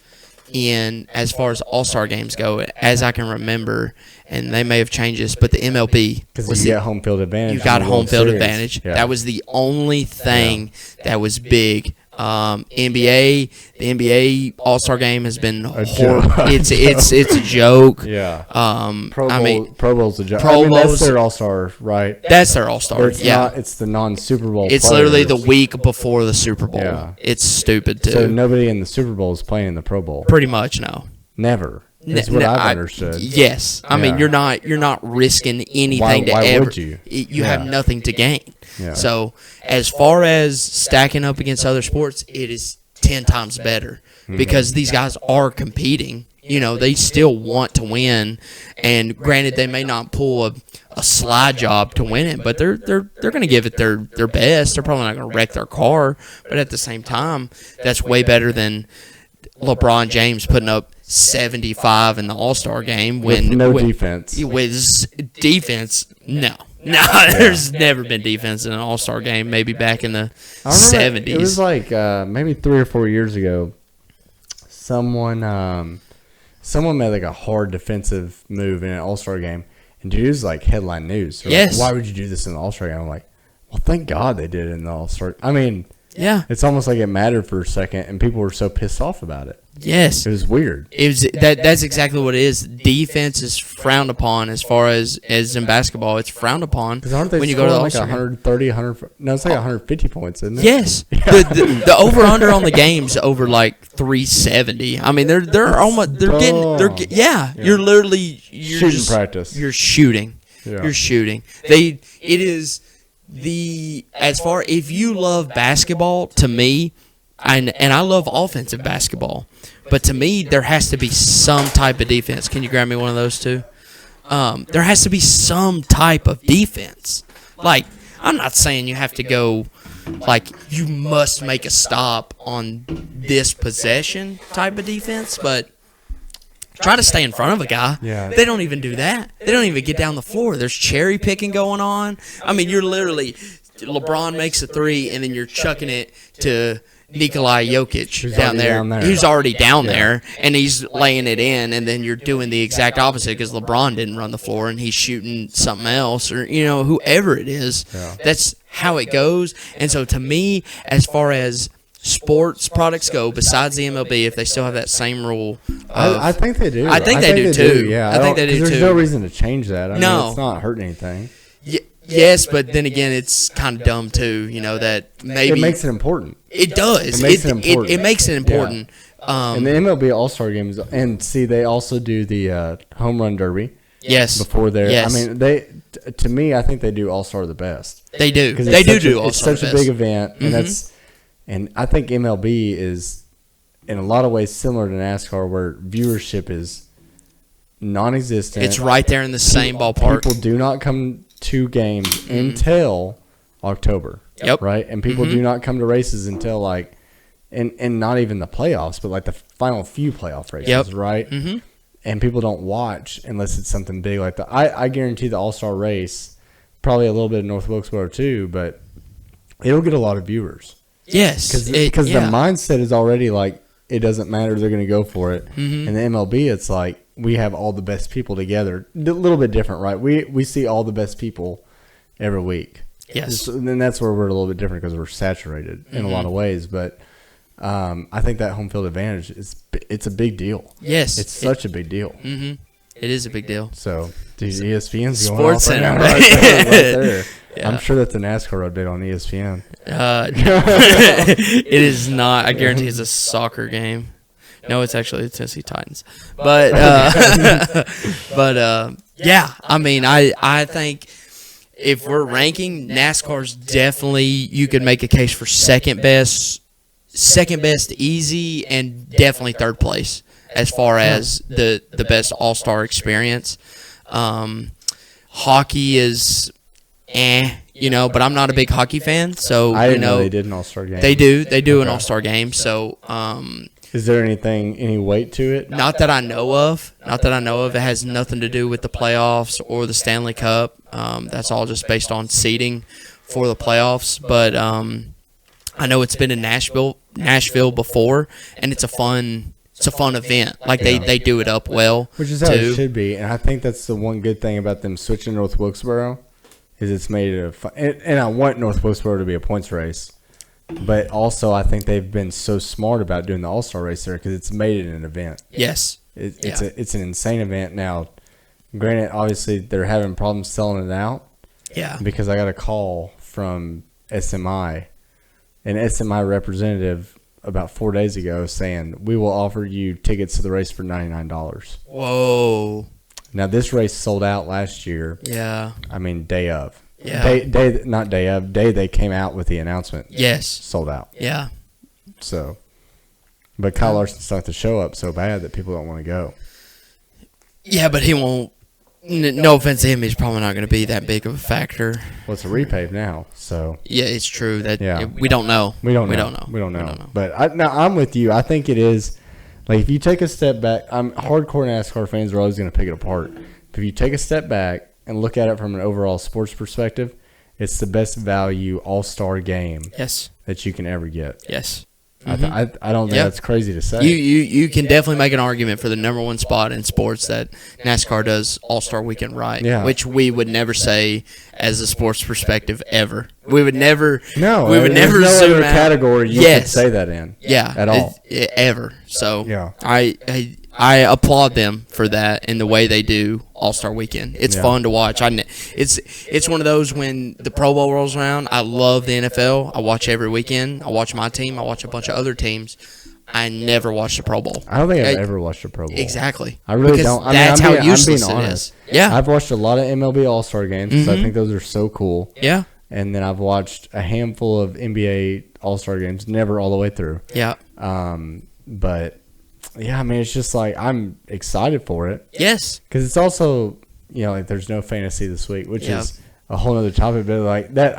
in as far as All-Star games go, as I can remember, and they may have changed this, but the MLB. Because you got home field advantage. You got home field advantage. Yeah. That was the only thing that was big. NBA, the NBA All-Star game has been horrible. It's a joke. Yeah. Pro Bowl's a joke. That's their All-Star, right? That's their All-Star. It's the non-Super Bowl. It's players. literally the week before the Super Bowl. Yeah. It's stupid too. So nobody in the Super Bowl is playing in the Pro Bowl. Pretty much no. Never. That's what I've understood. Yes, I mean you're not risking anything to why ever. Would you? You have nothing to gain. Yeah. So as far as stacking up against other sports, it is 10 times better because these guys are competing They still want to win, and granted, they may not pull a slide job to win it, but they're going to give it their best. They're probably not going to wreck their car, but at the same time, that's way better than LeBron James putting up 75 in the All-Star game with defense. With defense, no. No, there's never been defense in an All-Star game. Maybe back in the 70s. It was like maybe 3 or 4 years ago. Someone made like a hard defensive move in an All-Star game, and dude, it was like headline news. Yes. Like, why would you do this in the All-Star game? I'm like, well, thank God they did it in the All-Star. I mean, yeah, it's almost like it mattered for a second, and people were so pissed off about it. Yes, it was weird. That's exactly what it is. Defense is frowned upon as far as in basketball. It's frowned upon when you go to like 130, 100. No, it's like 150 points, isn't it? Yes, the over under on the game's over like 370. I mean, they're almost You're literally shooting practice. You're shooting. Yeah. You're shooting. It is as far if you love basketball to me. And I love offensive basketball, but to me, there has to be some type of defense. Can you grab me one of those two? There has to be some type of defense. Like, I'm not saying you have to go, like, you must make a stop on this possession type of defense, but try to stay in front of a guy. Yeah. They don't even do that. They don't even get down the floor. There's cherry picking going on. I mean, you're literally, LeBron makes a three, and then you're chucking it to Nikolai Jokic down there. Who's already down there, and he's laying it in, and then you're doing the exact opposite because LeBron didn't run the floor, and he's shooting something else, or whoever it is. Yeah. That's how it goes. And so to me, as far as sports products go, besides the MLB, if they still have that same rule, I think they do. I think they do too. Yeah, I think they do too. There's no reason to change that. I No. mean, it's not hurting anything. Yes, but then again, it's kind of dumb too. That maybe it makes it important. It does. It makes it important. It makes it important. Yeah. And the MLB All-Star games, and see, they also do the home run derby. Yes. Before their, yes. I mean, to me, I think they do All-Star the best. They do. They do All-Star. It's such a big event, and I think MLB is in a lot of ways similar to NASCAR, where viewership is non-existent. It's right there in the same ballpark. People do not come to games until October. Yep. Right? And people do not come to races until like, and not even the playoffs, but like the final few playoff races. Yep. Right? Mm-hmm. And people don't watch unless it's something big like that. I guarantee the All-Star race, probably a little bit of North Wilkesboro too, but it'll get a lot of viewers. Yes. Because the mindset is already like, it doesn't matter, they're going to go for it. Mm-hmm. And the MLB, it's like, we have all the best people together. A little bit different, right? We see all the best people every week. Yes. And then that's where we're a little bit different because we're saturated in a lot of ways. But I think that home field advantage, it's a big deal. Yes. It's such a big deal. Mm-hmm. It is a big deal. So, these ESPN's going Sports off Center. right there. Yeah. I'm sure that's a NASCAR update on ESPN. It is not. I guarantee it's a soccer game. No, it's actually the Tennessee Titans. But yeah, I mean, I think if we're ranking, NASCAR's definitely, you could make a case for second best easy, and definitely third place as far as the best all-star experience. Hockey is but I'm not a big hockey fan, so I didn't know they did an all-star game. They do an all-star game, so is there any weight to it? Not that I know of. It has nothing to do with the playoffs or the Stanley Cup. That's all just based on seeding for the playoffs. But I know it's been in Nashville before, and it's a fun event. Like they do it up well, which is how it should be. And I think that's the one good thing about them switching North Wilkesboro is it's made it a fun. And I want North Wilkesboro to be a points race. But also, I think they've been so smart about doing the All-Star race there because it's made it an event. Yes. It's an insane event. Now, granted, obviously, they're having problems selling it out. Yeah. Because I got a call from SMI, an SMI representative about 4 days ago saying, we will offer you tickets to the race for $99. Whoa. Now, this race sold out last year. Yeah. I mean, day of. Yeah. Day they came out with the announcement. Yes. Sold out. Yeah. So, But Kyle Larson sucked the show up so bad that people don't want to go. Yeah, but he won't. No offense to him, he's probably not going to be that big of a factor. Well, it's a repave now, so. Yeah, it's true. We don't know. We don't know. But I'm with you. I think it is. Like, if you take a step back, hardcore NASCAR fans are always going to pick it apart. But if you take a step back and look at it from an overall sports perspective, it's the best value all-star game that you can ever get. Yes. I don't think that's crazy to say. You can definitely make an argument for the number one spot in sports that NASCAR does All-Star Weekend right, which we would never say as a sports perspective ever. We would never. No, we would never no zoom other out. category you could say that in. Yeah, at all ever. So I applaud them for that and the way they do All-Star Weekend. It's fun to watch. It's one of those when the Pro Bowl rolls around, I love the NFL. I watch every weekend. I watch my team. I watch a bunch of other teams. I never watch the Pro Bowl. I don't think I've ever watched a Pro Bowl. Exactly. I really don't. That's how useless it is. Yeah. I've watched a lot of MLB All-Star games because I think those are so cool. Yeah. And then I've watched a handful of NBA All-Star games, never all the way through. Yeah. But... yeah, I mean, it's just like I'm excited for it. Yes. Because it's also, like there's no fantasy this week, which is a whole other topic. But like that,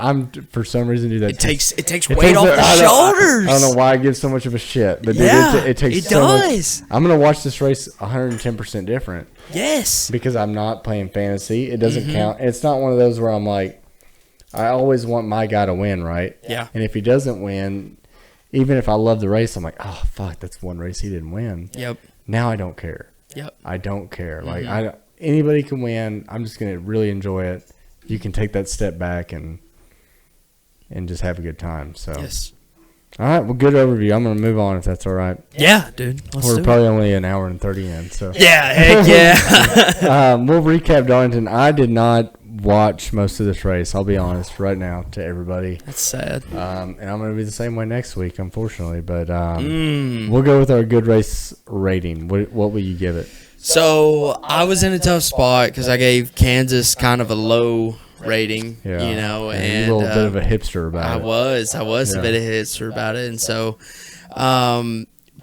for some reason, do that. It takes weight off the shoulders. I don't know why I give so much of a shit, but it takes it so does. much. I'm gonna watch this race 110% different. Yes. Because I'm not playing fantasy. It doesn't count. It's not one of those where I'm like, I always want my guy to win, right? Yeah. And if he doesn't win. Even if I love the race, I'm like, oh, fuck, that's one race he didn't win. Yep. Now I don't care. Yep. I don't care. Like, anybody can win. I'm just going to really enjoy it. You can take that step back and just have a good time. So. Yes. All right, well, good overview. I'm going to move on if that's all right. Yeah, dude. We're probably only an hour and 30 in. So. Yeah, heck yeah. We'll recap Darlington. I did not watch most of this race, I'll be honest, right now to everybody. That's sad. And I'm going to be the same way next week, unfortunately. But we'll go with our good race rating. What will you give it? So I was in a tough spot because I gave Kansas kind of a low rating, and a little bit of a hipster about it. I was a bit of a hipster about it. And so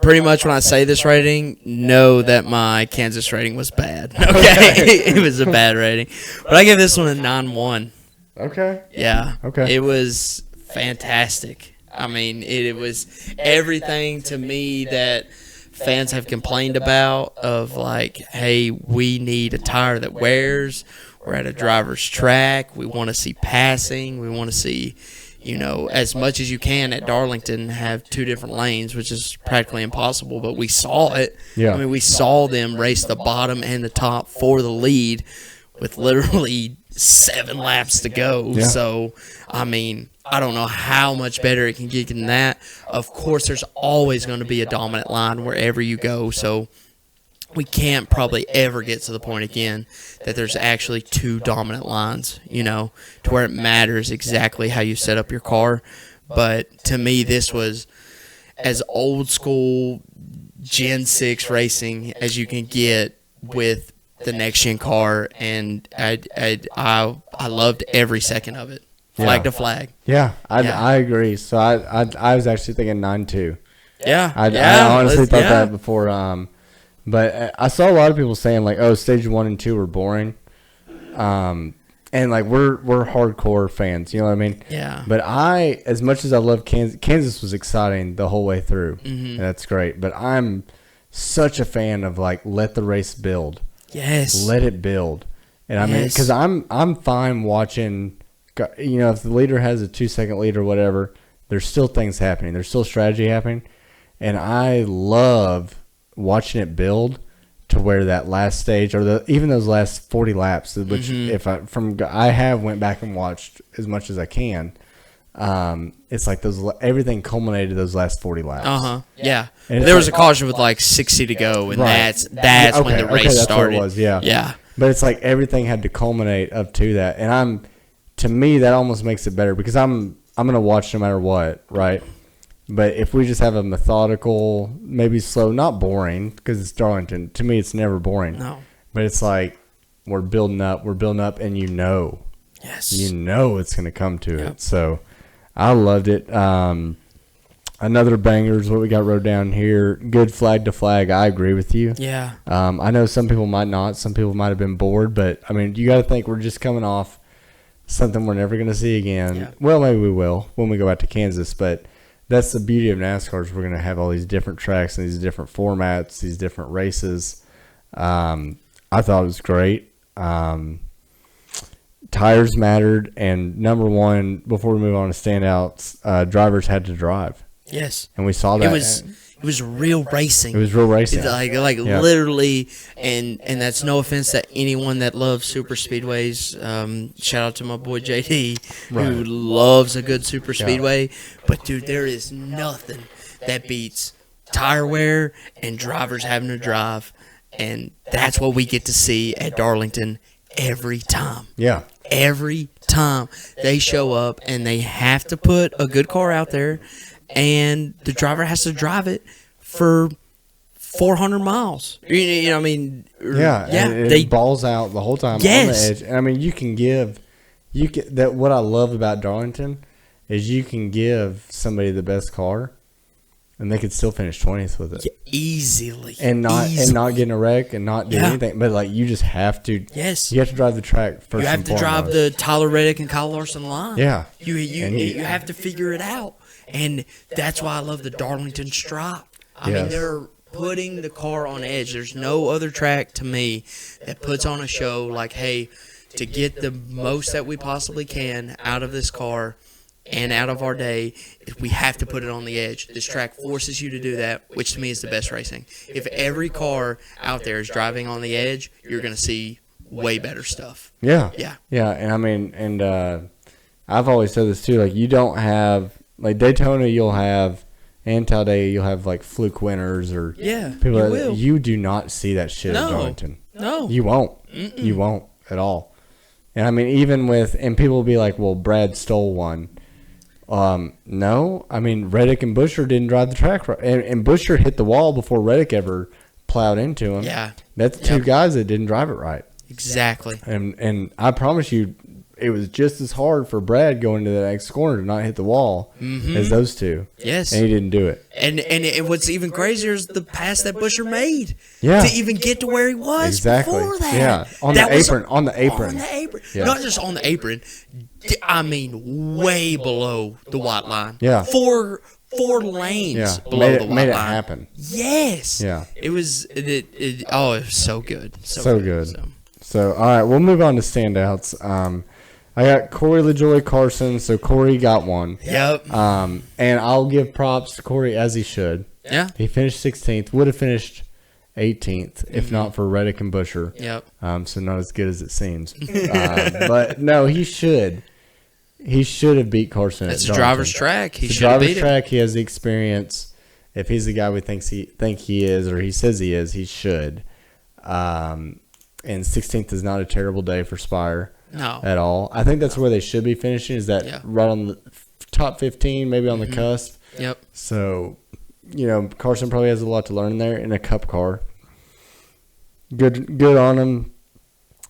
pretty much when I say this rating, know that my Kansas rating was bad. Okay? It was a bad rating. But I give this one a 9-1. Okay. Yeah. Okay. It was fantastic. I mean, it was everything to me that fans have complained about of like, hey, we need a tire that wears. We're at a driver's track. We want to see passing. We want to see, as much as you can at Darlington have two different lanes, which is practically impossible, but we saw it. Yeah. I mean, we saw them race the bottom and the top for the lead with literally 7 laps to go. Yeah. So, I mean, I don't know how much better it can get than that. Of course, there's always going to be a dominant line wherever you go, so we can't probably ever get to the point again that there's actually 2 dominant lines, to where it matters exactly how you set up your car. But to me, this was as old school Gen 6 racing as you can get with the next gen car, and I loved every second of it, flag to flag. Yeah, I agree. So I was actually thinking 9-2. Yeah, I honestly thought that before. But I saw a lot of people saying like, "Oh, stage 1 and 2 were boring," and like we're hardcore fans, you know what I mean? Yeah. But as much as I love Kansas was exciting the whole way through, and that's great. But I'm such a fan of like let the race build. Yes. Let it build, and I mean because I'm fine watching. If the leader has a 2-second lead or whatever, there's still things happening. There's still strategy happening, and I love watching it build to where that last stage or even those last 40 laps, which I have went back and watched as much as I can. It's like everything culminated those last 40 laps. Yeah. There was a caution with like 60 to go, and that's when the race started. What it was, yeah. Yeah. But it's like everything had to culminate up to that, and to me that almost makes it better because I'm gonna watch no matter what, right? But if we just have a methodical, maybe slow, not boring, because it's Darlington. To me, it's never boring. No. But it's like we're building up, and yes, it's going to come to it. So I loved it. Another banger is what we got wrote down here. Good flag to flag. I agree with you. Yeah. I know some people might not. Some people might have been bored, but I mean, you got to think we're just coming off something we're never going to see again. Yeah. Well, maybe we will when we go out to Kansas, but that's the beauty of NASCAR is we're going to have all these different tracks and these different formats, these different races. I thought it was great. Tires mattered, and number one, before we move on to standouts, drivers had to drive. Yes. And we saw that. It was real racing. It was real racing. It's like literally, and that's no offense to anyone that loves super speedways. Shout out to my boy JD, who loves a good super speedway. But dude, there is nothing that beats tire wear and drivers having to drive, and that's what we get to see at Darlington every time. Yeah. Every time they show up and they have to put a good car out there, and the driver has to drive it for 400 miles. You know what I mean? Yeah. They balls out the whole time on the edge. And I mean, what I love about Darlington is you can give somebody the best car, and they could still finish 20th with it. Yeah, easily. And not get in a wreck and not do anything. But, like, you just have to. Yes. You have to drive the track first. You have to drive the Tyler Reddick and Kyle Larson line. Yeah. You have to figure it out. And that's why I love the Darlington stripe. I mean, they're putting the car on edge. There's no other track to me that puts on a show like, hey, to get the most that we possibly can out of this car and out of our day, we have to put it on the edge. This track forces you to do that, which to me is the best racing. If every car out there is driving on the edge, you're going to see way better stuff. Yeah. Yeah. Yeah, and I mean, I've always said this too, like, you don't have, like, Daytona you'll have, and Talladega you'll have, like, fluke winners or people you do not see that shit at Darlington. No. You won't. Mm-mm. You won't at all. And I mean, even with, and people will be like, well, Brad stole one. No, I mean, Reddick and Buescher didn't drive the track right, and Buescher hit the wall before Reddick ever plowed into him. Yeah, that's two guys that didn't drive it right. Exactly. And I promise you, it was just as hard for Brad going to the next corner to not hit the wall as those two. Yes, and he didn't do it. And what's even crazier is the pass that Buescher made. Yeah. To even get to where he was before that. Yeah, on the apron. Yeah. Not just on the apron. I mean, way below the white line. Yeah. Four lanes below the white line. Made it happen. Yes. Yeah. It was. It was so good. So good. So all right, we'll move on to standouts. I got Corey LaJoy Carson, so Corey got one. Yep. And I'll give props to Corey as he should. Yeah. He finished 16th. Would have finished 18th if not for Reddick and Buescher. Yep. So not as good as it seems. But no, he should. He should have beat Carson. It's a driver's track. He should have beat him. It's a driver's track. He has the experience. If he's the guy we think he is, or he says he is, he should. And 16th is not a terrible day for Spire. No. At all. I think that's where they should be finishing, is that right on the top 15, maybe on the cusp. Yep. So, Carson probably has a lot to learn there in a cup car. Good on him.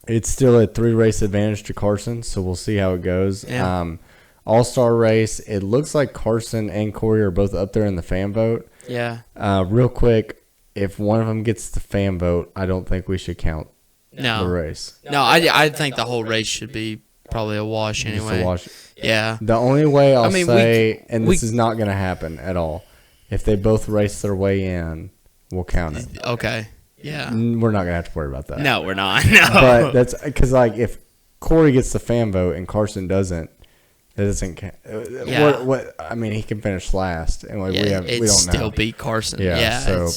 It's still a 3-race advantage to Carson, so we'll see how it goes. Yeah. All-Star race, it looks like Carson and Corey are both up there in the fan vote. Yeah. Real quick, if one of them gets the fan vote, I don't think we should count the race. No, I think the whole race should be probably a wash anyway. Just a wash. Yeah. The only way I'll say, this is not going to happen at all, if they both race their way in, we'll count it. Okay. Yeah. We're not going to have to worry about that. No, we're not. No. But that's because, like, if Corey gets the fan vote and Carson doesn't, it doesn't count. Yeah. What? I mean, he can finish last, and like, we don't still know. beat Carson. Yeah.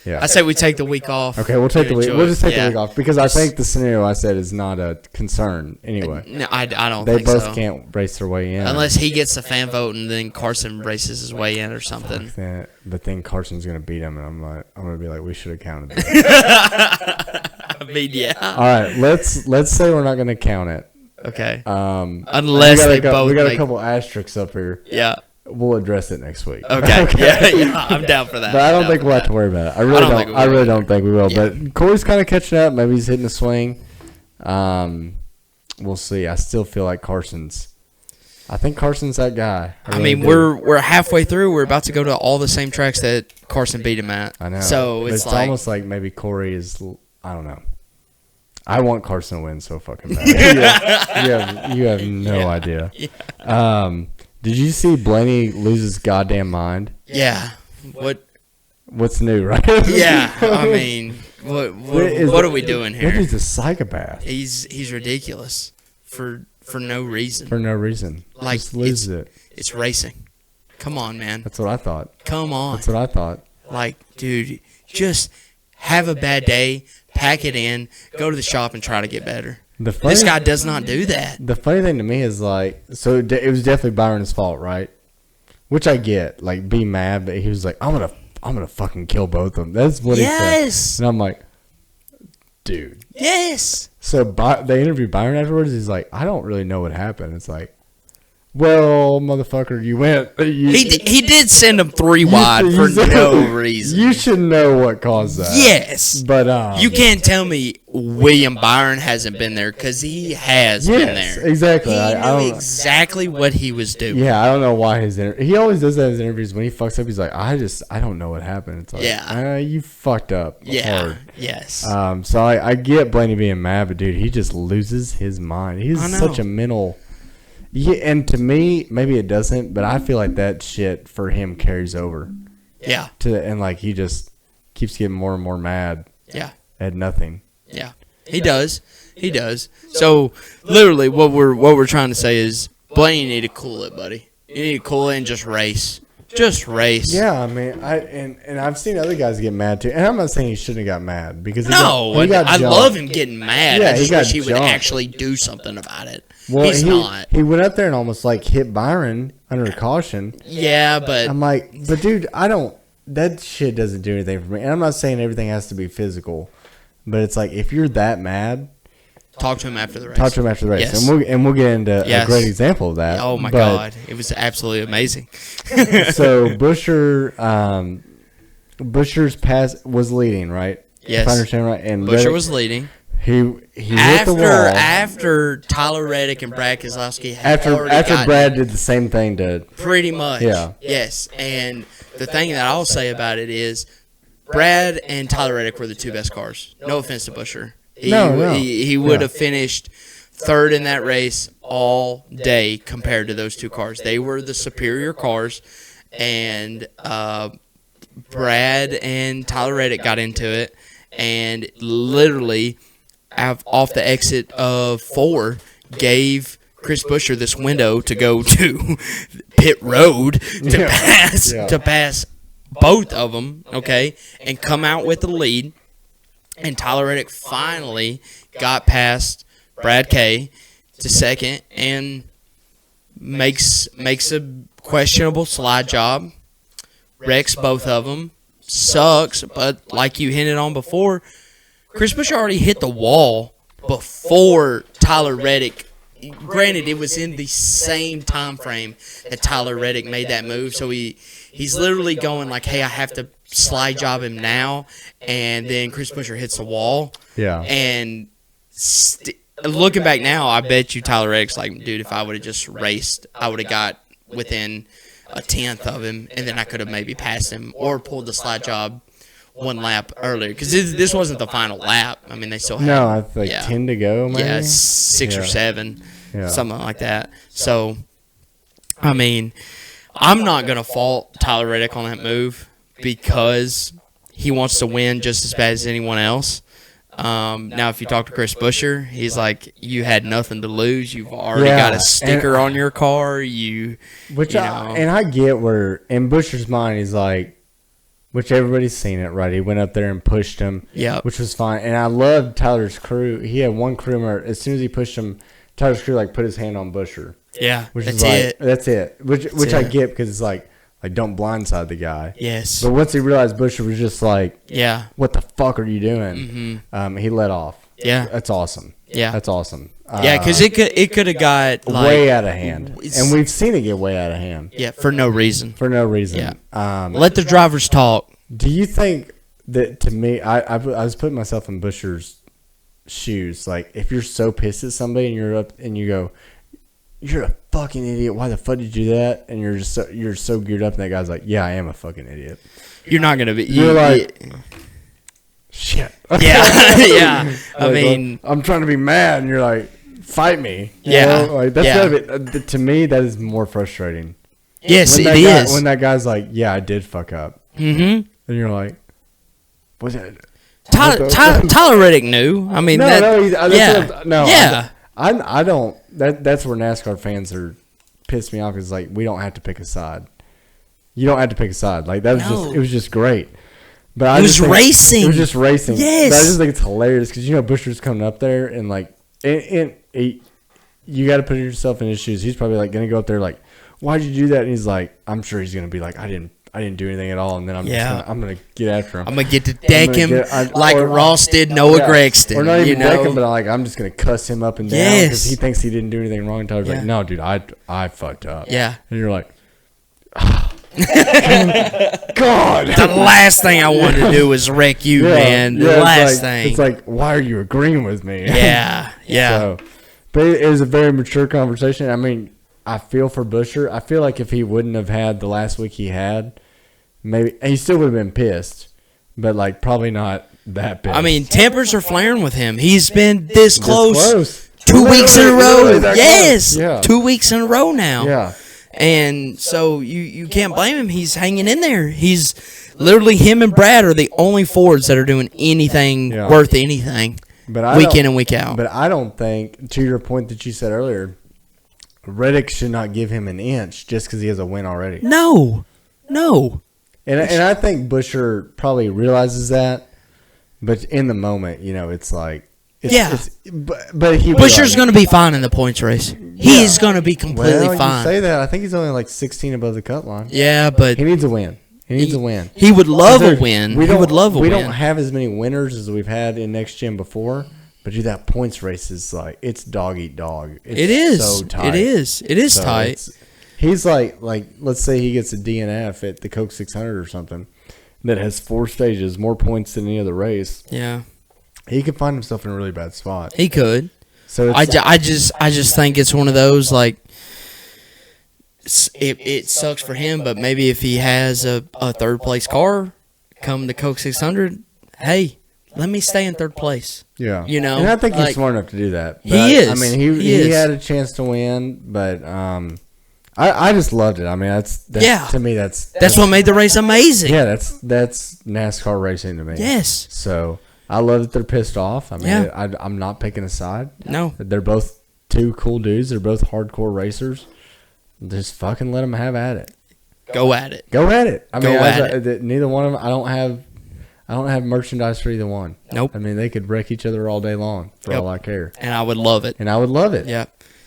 Yeah. I say we take the week off. Okay, we'll take the week. We'll just take the week off because I think the scenario I said is not a concern anyway. No, I don't think so. They both can't race their way in unless he gets the fan vote and then Carson races his way in or something. But then Carson's gonna beat him, and I'm gonna be like, we should have counted it. I mean, yeah. All right, let's say we're not gonna count it. Okay. Unless we got a couple asterisks up here. Yeah. We'll address it next week. Okay. Yeah, I'm down for that. But I don't think we'll have to worry about it. I really don't think we will. Yeah. But Corey's kind of catching up. Maybe he's hitting a swing. We'll see. I still feel like Carson's I think Carson's that guy. I mean, we're halfway through. We're about to go to all the same tracks that Carson beat him at. I know. So it's like, almost like maybe Corey is. I don't know. I want Carson to win so fucking bad. you have no idea. Yeah. Did you see Blaney lose his goddamn mind? Yeah. What's new, right? Yeah. I mean, what are we doing here? He's a psychopath. He's ridiculous for no reason. For no reason. Like, just loses it. It's racing. Come on, man. That's what I thought. Come on. That's what I thought. Like, dude, just have a bad day, pack it in, go to the shop and try to get better. This guy does not do that. The funny thing to me is, like, so it was definitely Byron's fault, right? Which I get, like, be mad, but he was like, I'm gonna fucking kill both of them. That's what he said. And I'm like, dude. Yes. So they interviewed Byron afterwards. He's like, I don't really know what happened. It's like, well, motherfucker, you went. He did send him 3 wide for no reason. You should know what caused that. Yes. But you can't tell me William Byron hasn't been there, because he has been there. Exactly. He knew exactly what he was doing. Yeah, I don't know why he always does that in his interviews. When he fucks up, he's like, I don't know what happened. It's like, you fucked up. Yeah. Hard. Yes. So I get Blaney being mad, but dude, he just loses his mind. He's such a mental. Yeah, and to me, maybe it doesn't, but I feel like that shit for him carries over. Yeah. And like he just keeps getting more and more mad. Yeah. At nothing. Yeah. He does. So literally, what we're trying to say is, Blaine, you need to cool it, buddy. You need to cool it and just race. Just race. Yeah, I mean, and I've seen other guys get mad too, and I'm not saying he shouldn't have got mad because I love him getting mad. Yeah, I just wish he would jumped. actually do something about it. Well, he's not. He went up there and almost like hit Byron under caution. Yeah, but I'm like, but dude, that shit doesn't do anything for me. And I'm not saying everything has to be physical, but it's like if you're that mad, talk to him after the race. Yes. and we'll get into a great example of that. Oh my God, it was absolutely amazing. So Buscher's pass was leading, right? Yes, if I understand right. And Buscher was leading. He hit the wall after Tyler Reddick and Brad Keselowski had after Brad did the same thing to pretty much. Yeah. Yes, and the thing that I'll say about it is, Brad and Tyler Reddick were the 2 best cars. No offense to Buscher. He would have finished 3rd in that race all day compared to those 2 cars. They were the superior cars, and Brad and Tyler Reddick got into it, and literally off the exit of 4 gave Chris Buescher this window to go to pit road to pass both of them, okay, and come out with the lead. And Tyler Reddick finally got past Brad K to 2nd and makes a questionable slide job, wrecks both of them, sucks, but like you hinted on before, Chris Buescher already hit the wall before Tyler Reddick. Granted, it was in the same time frame that Tyler Reddick made that move, so he's literally going like, hey, I have to slide job him now, and then Chris Buescher hits the wall. Yeah. And looking back now, I bet you Tyler Reddick's like, dude, if I would have just raced, I would have got within a 10th of him, and then I could have maybe passed him or pulled the slide job 1 lap earlier, because this wasn't the final lap. I mean, they still had I think 10 to go, maybe? Yeah, 6 or 7, something like that. So, I mean, I'm not going to fault Tyler Reddick on that move because he wants to win just as bad as anyone else. Now, if you talk to Chris Buescher, he's like, you had nothing to lose. You've already got a sticker on your car. And I get where, in Buescher's mind, he's like, which everybody's seen it, right? He went up there and pushed him, which was fine. And I loved Tyler's crew. He had one crew member, as soon as he pushed him, Tyler's crew like put his hand on Buescher. Yeah, which is like, that's it. Which I get, because it's like don't blindside the guy. Yes. But once he realized Buescher was just like, what the fuck are you doing? Mm-hmm. He let off. Yeah, that's awesome. Yeah, that's awesome. Yeah, because it could have got like, way out of hand, and we've seen it get way out of hand. Yeah, for no reason. Yeah. Let the drivers talk. Do you think that, to me, I was putting myself in Buescher's shoes. Like, if you're so pissed at somebody and you're up and you go, "You're a fucking idiot. Why the fuck did you do that? And you're so geared up, and that guy's like, yeah, I am a fucking idiot. You're not gonna be. You're like, shit. Yeah, yeah. I mean, I'm trying to be mad, and you're like, fight me. Yeah, like that's gotta be, to me, that is more frustrating. Yes, it is. When that guy's like, yeah, I did fuck up. Mm-hmm. And you're like, what's that? Tyler Reddick knew. I mean, I don't. That's where NASCAR fans are pissed me off. Is like we don't have to pick a side. You don't have to pick a side. Like that was it was just great. But it was racing. It was just racing. Yes. But I just think it's hilarious because Buescher's coming up there and like, you got to put yourself in his shoes. He's probably like gonna go up there like, why'd you do that? And he's like, I'm sure he's gonna be like, I didn't do anything at all, and then I'm gonna get after him. I'm gonna get to deck him like Ross did Noah Gragson. Or not even deck him, but I'm just gonna cuss him up and down because he thinks he didn't do anything wrong. And Tyler's like, no, dude, I fucked up. Yeah. And you're like, God. The last thing I wanted to do was wreck you, man. The last thing. It's like, why are you agreeing with me? Yeah. So, but it was a very mature conversation. I mean, I feel for Buescher. I feel like if he wouldn't have had the last week he had, maybe he still would have been pissed, but like probably not that pissed. I mean, tempers are flaring with him. He's been this close. 2 weeks in a row. Yes. Yeah. 2 weeks in a row now. Yeah. And so you can't blame him. He's hanging in there. He's literally, him and Brad are the only Fords that are doing anything worth anything week in and week out. But I don't think, to your point that you said earlier, Reddick should not give him an inch just because he has a win already. No. And I think Buescher probably realizes that, but in the moment, it's like... But Buescher's going to be fine in the points race. He's going to be completely fine. You say that. I think he's only like 16 above the cut line. Yeah, but... He needs a win. He would love a win. We don't have as many winners as we've had in Next Gen before, but dude, that points race is like, it's dog eat dog. It's so tight. It is tight. He's like, let's say he gets a DNF at the Coke 600 or something that has 4 stages, more points than any other race. Yeah. He could find himself in a really bad spot. He could. So I just think it's one of those, like, it sucks for him, but maybe if he has a third place car come to Coke 600, hey, let me stay in third place. Yeah. And I think he's smart enough to do that. But, he is. I mean, he had a chance to win, but I just loved it. I mean, to me, that's what made the race amazing. Yeah, that's NASCAR racing to me. Yes. So I love that they're pissed off. I mean, I'm not picking a side. No. They're both two cool dudes. They're both hardcore racers. Just fucking let them have at it. Go at it. I mean, neither one of them. I don't have merchandise for either one. Nope. I mean, they could wreck each other all day long for all I care. And I would love it. Yeah.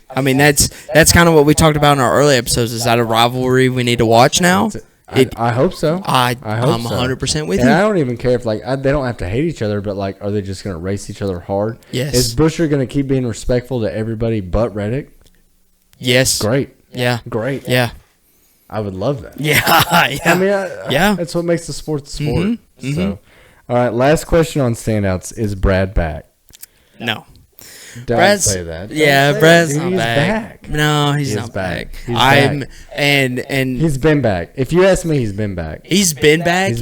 I mean, that's kind of what we talked about in our early episodes. Is that a rivalry we need to watch now? I hope so. I'm 100% with you. And I don't even care if they don't have to hate each other, but like, are they just going to race each other hard? Yes. Is Buescher going to keep being respectful to everybody but Reddick? Yes. Great. Yeah. Great. Yeah. I would love that. Yeah. I mean, that's what makes the sport the sport. Mm-hmm. So, all right. Last question on standouts: is Brad back? No. Don't say that. Brad's not back. No, he's not back. And he's been back. If you ask me, he's been back. He's been back.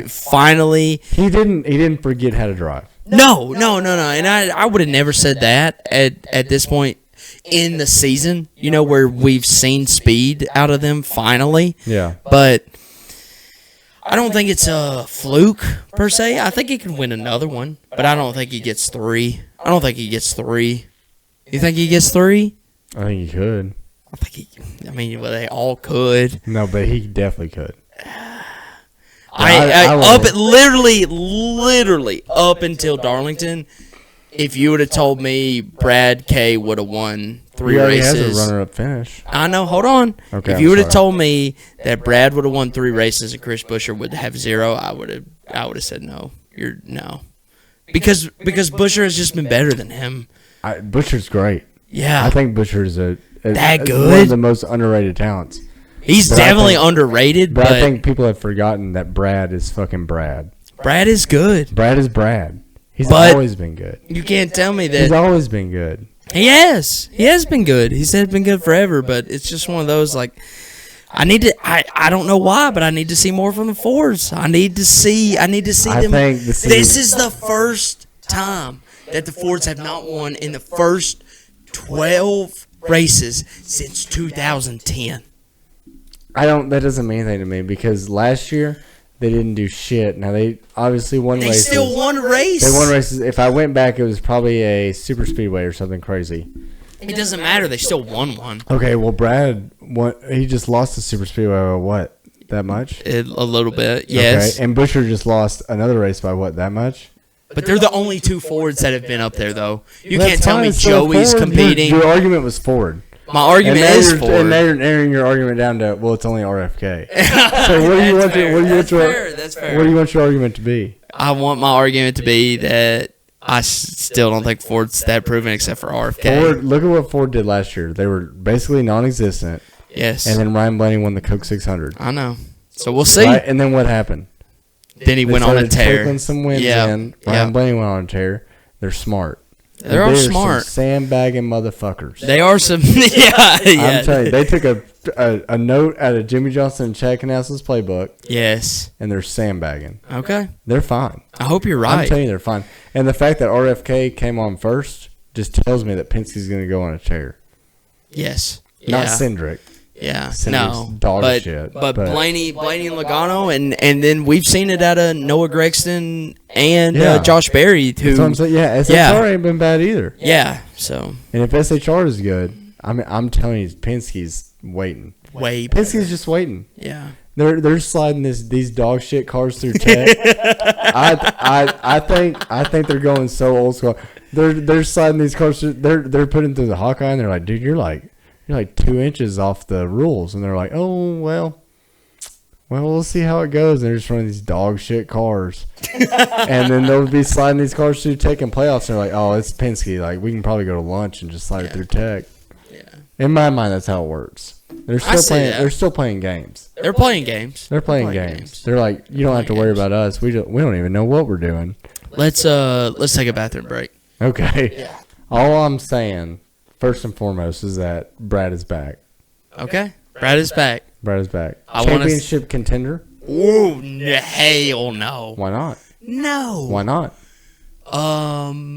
Finally. He didn't forget how to drive. No. And I would have never said that at this point in the season, where we've seen speed out of them finally. Yeah. But I don't think it's a fluke per se. I think he can win another one, but I don't think he gets 3. You think he gets 3? I think he could. They all could. No, but he definitely could. Literally up until Darlington, if you would have told me Brad K would have won 3 races. He has a runner-up finish. I know. Hold on. Okay, if you would have told me that Brad would have won 3 races and Chris Buescher would have 0, I would have said no. No. Because Buescher has just been better than him. Buescher's great. Yeah. I think Buescher is that good. One of the most underrated talents. He's definitely underrated. But I think people have forgotten that Brad is fucking Brad. Brad is good. Brad is Brad. He's always been good. You can't tell me that. He's always been good. He has. He has been good. He said it's been good forever, but it's just one of those like I don't know why, but I need to see more from the Fords. I need to see them. This is the first time that the Fords have not won in the first 12 races since 2010. That doesn't mean anything to me because last year they didn't do shit. Now they obviously won races. They still won races. They won races. If I went back, it was probably a super speedway or something crazy. It doesn't matter. They still won one. Okay, well, Brad, he just lost the super speedway by what? That much? A little bit, yes. Okay, and Busher just lost another race by what? That much? But they're the only two Fords that have been up there, though. You can't tell me Joey's competing. Your argument was Ford. My argument is Ford. And now you're narrowing your argument down to, well, it's only RFK. So what do you want That's fair. What do you want your argument to be? I want my argument to be that I still don't think Ford's that proven except for RFK. Look at what Ford did last year. They were basically non-existent. Yes. And then Ryan Blaney won the Coke 600. I know. So we'll see. Right? And then what happened? Then he went on a tear. Trickling some wins in. Ryan Blaney went on a tear. They're smart. They're smart. Some sandbagging motherfuckers. They are some. Yeah. I'm telling you, they took a note out of Jimmy Johnson and Chad Knaus's playbook. Yes. And they're sandbagging. Okay. They're fine. I hope you're right. I'm telling you, they're fine. And the fact that RFK came on first just tells me that Penske's going to go on a tear. Yes. Not Cindric. Yeah, Cindric's dog shit. But Blaney and Logano, and then we've seen it out of Noah Gregson and Josh Berry. That's what I'm saying. Yeah, SHR ain't been bad either. Yeah, so. And if SHR is good, I'm telling you, Penske's waiting. Penske's just waiting. Yeah. They're sliding these dog shit cars through tech. I think they're going so old school. They're sliding these cars through, they're putting through the Hawkeye and they're like, dude, you're like 2 inches off the rules, and they're like, oh well, we'll see how it goes. And they're just running these dog shit cars, and then they'll be sliding these cars through tech in playoffs. And they're like, oh, it's Penske. Like we can probably go to lunch and just slide it through tech. Yeah. In my mind, that's how it works. They're still playing. They're still playing games. They're playing games. They're playing games. They're like, you don't have to worry about us. We don't even know what we're doing. Let's take a bathroom break. Okay. Yeah. All I'm saying, first and foremost, is that Brad is back. Okay. Brad is back. Championship contender? Ooh, hell no. Why not? No. Why not?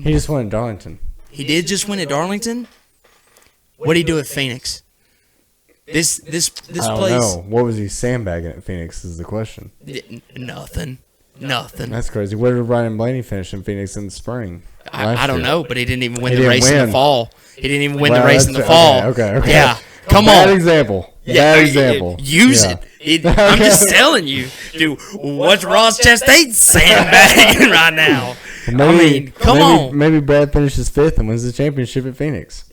He just won at Darlington. He did just win at Darlington? What did he do at Phoenix? This place. I don't know. What was he sandbagging at Phoenix is the question. Nothing. That's crazy. Where did Ryan Blaney finish in Phoenix in the spring? I don't know, but he didn't even win the race in the fall. He didn't even win the race in the fall. Okay. Yeah. Come Bad on. Example. Yeah, Bad example. Use it. I'm just telling you. Dude, what's Ross Chastain sandbagging right now? Come on. Maybe Brad finishes 5th and wins the championship at Phoenix.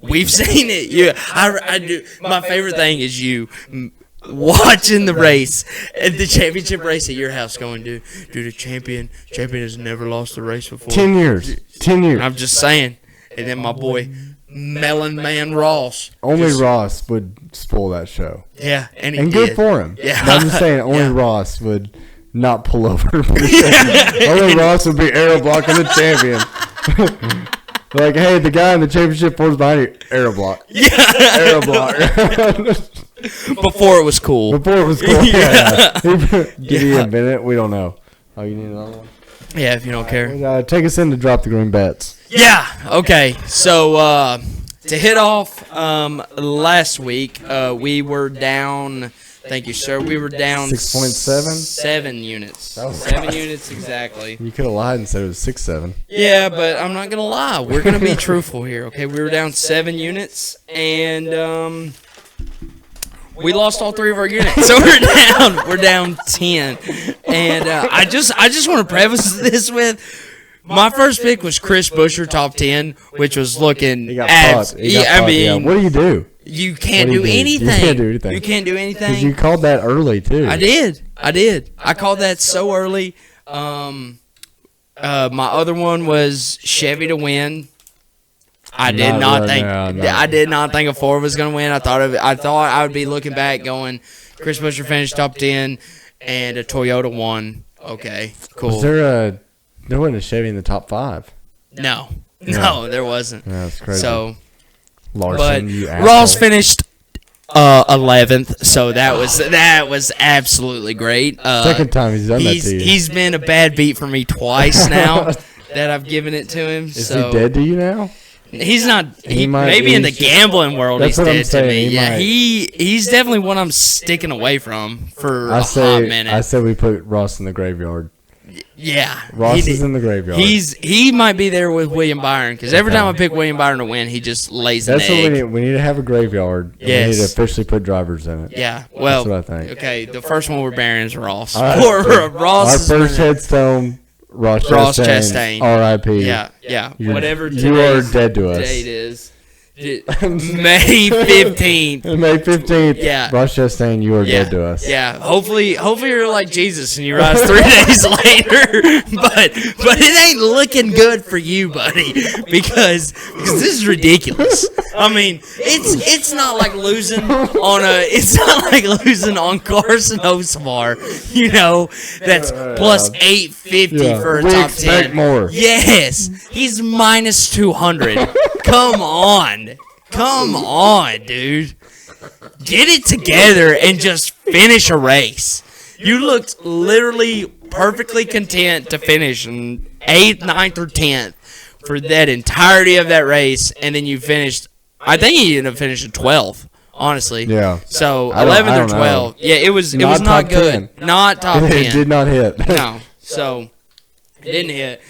We've seen it. Yeah, I do. My favorite thing is you watching the race, the championship race at your house, going, dude, the champion has never lost a race before. 10 years. I'm just saying. And then my boy, Melon Man Ross. Only Ross would spoil that show. Yeah, and good for him. Yeah, I'm just saying, only Ross would not pull over. Only Ross would be arrow blocking the champion. Like, hey, the guy in the championship was behind you. Arrow block. Yeah. Arrow block. Before it was cool. Yeah. Did he invent it? We don't know. Oh, you need another one? Yeah, if you don't care. Take us in to drop the green bets. Yeah. Okay. So, to hit off last week, we were down... Thank you, sir. We were down 6.7? 7 units. Oh, 7 units exactly. You could have lied and said it was 6.7. Yeah, but I'm not gonna lie. We're gonna be truthful here, okay? We were down 7 units, and we lost all 3 of our units, so we're down 10. And I just want to preface this with. My first pick was Chris Buescher, top 10, which was looking. He got fucked. What do you do? You can't do anything. You can't do anything. You can't do anything. Because you called that early, too. I did. I called that so early. My other one was Chevy to win. I did not think a Ford was going to win. I thought I would be looking back going, Chris Buescher finished top 10, and a Toyota won. Okay, cool. There wasn't a Chevy in the top 5. No. No, there wasn't. Yeah, that's crazy. So, Larson, but you asshole. Ross finished 11th, so that was absolutely great. Second time he's done that to you. He's been a bad beat for me twice now that I've given it to him. Is he dead to you now? He's not. He might maybe be. in the gambling world he's That's what I'm dead to saying, me. he Yeah, might. he's definitely one I'm sticking away from for a hot I minute. say we put Ross in the graveyard. Yeah, Ross is in the graveyard. He might be there with William Byron because every time I pick William Byron to win, he just lays an That's what egg. we need. We need to have a graveyard. And Yes. We need to officially put drivers in it. Yeah, well, That's what I think. okay, the first one we're burying is Ross. All right. Ross Our is first gonna- headstone, Ross Chastain. R.I.P. Yeah. Whatever You are today's dead to us. date is. May 15th. May 15th. Yeah. Ross Chastain, you are dead to us. Yeah, hopefully you're like Jesus and you rise 3 days later. But it ain't looking good for you, buddy, because this is ridiculous. I mean, it's not like losing on Carson Osmar, you know, that's plus 850 for a We top expect 10. more. Yes, he's minus 200. Come on, dude. Get it together and just finish a race. You looked literally perfectly content to finish in 8th, 9th, or 10th for that entirety of that race, and then you finished. I think you ended up finishing 12th, honestly. Yeah. So I don't 11th or know. 12th. Yeah, it was Not not top good. 10. Not top 10. It did not hit. No. So it didn't hit.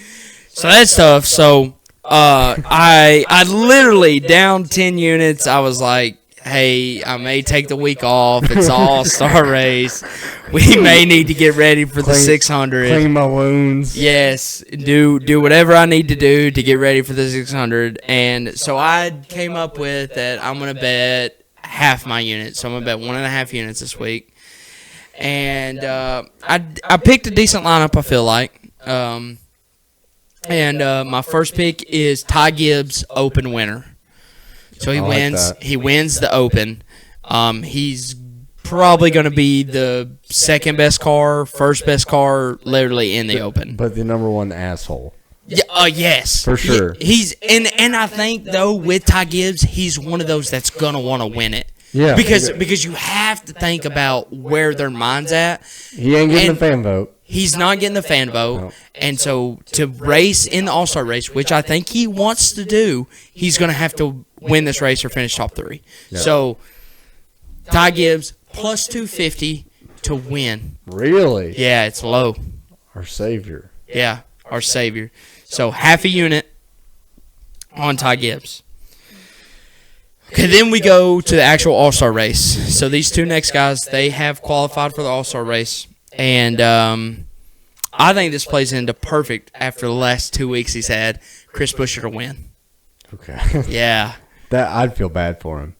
So that's tough. So I literally down 10 units. I was like, hey, I may take the week off. It's an all-star race. We may need to get ready for the 600. Clean my wounds. Yes, do whatever I need to do to get ready for the 600. And so I came up with that I'm going to bet half my units. So I'm going to bet 1.5 units this week. And I picked a decent lineup, I feel like. And my first pick is Ty Gibbs, Open winner. So he wins. That. He wins the Open. He's probably going to be the second best car, first best car, literally in the Open. But the number one asshole. Yeah, yes, For sure. He's and I think though with Ty Gibbs, he's one of those that's gonna want to win it. Yeah. Because you have to think about where their mind's at. He ain't getting And the fan vote. He's not getting the fan vote. No. And so to race in the All-Star race, which I think he wants to do, he's going to have to win this race or finish top 3. Yeah. So Ty Gibbs plus 250 to win. Really? Yeah, it's low. Our savior. Yeah, our savior. So half a unit on Ty Gibbs. Okay, then we go to the actual All-Star race. So these two next guys, they have qualified for the All-Star race. And I think this plays into perfect after the last 2 weeks he's had. Chris Buescher to win. Okay. Yeah. That I'd feel bad for him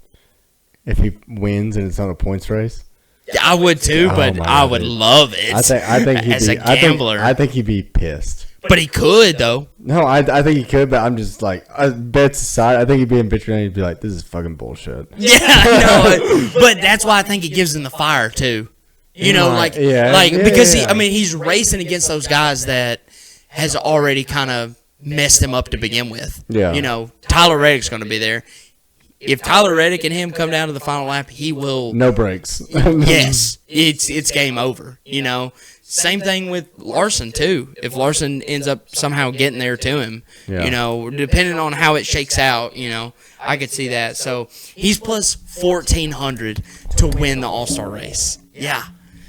if he wins and it's not a points race. Yeah, I would too, Oh but my I God, would dude. love it. I think he'd as be, a gambler. I think he'd be pissed. But he could though. No, I think he could, but I'm just like, bets aside, I think he'd be in bitch and he'd be like, this is fucking bullshit. Yeah, no, but that's why I think it gives him the fire too. You know, Right, yeah, because yeah. he's racing against those guys that has already kind of messed him up to begin with. Yeah. You know, Tyler Reddick's going to be there. If Tyler Reddick and him come down to the final lap, he will. No breaks. Yes, it's game over. You know, same thing with Larson too. If Larson ends up somehow getting there to him, Yeah. you know, depending on how it shakes out, you know, I could see that. So he's plus 1,400 to win the All-Star race. Yeah.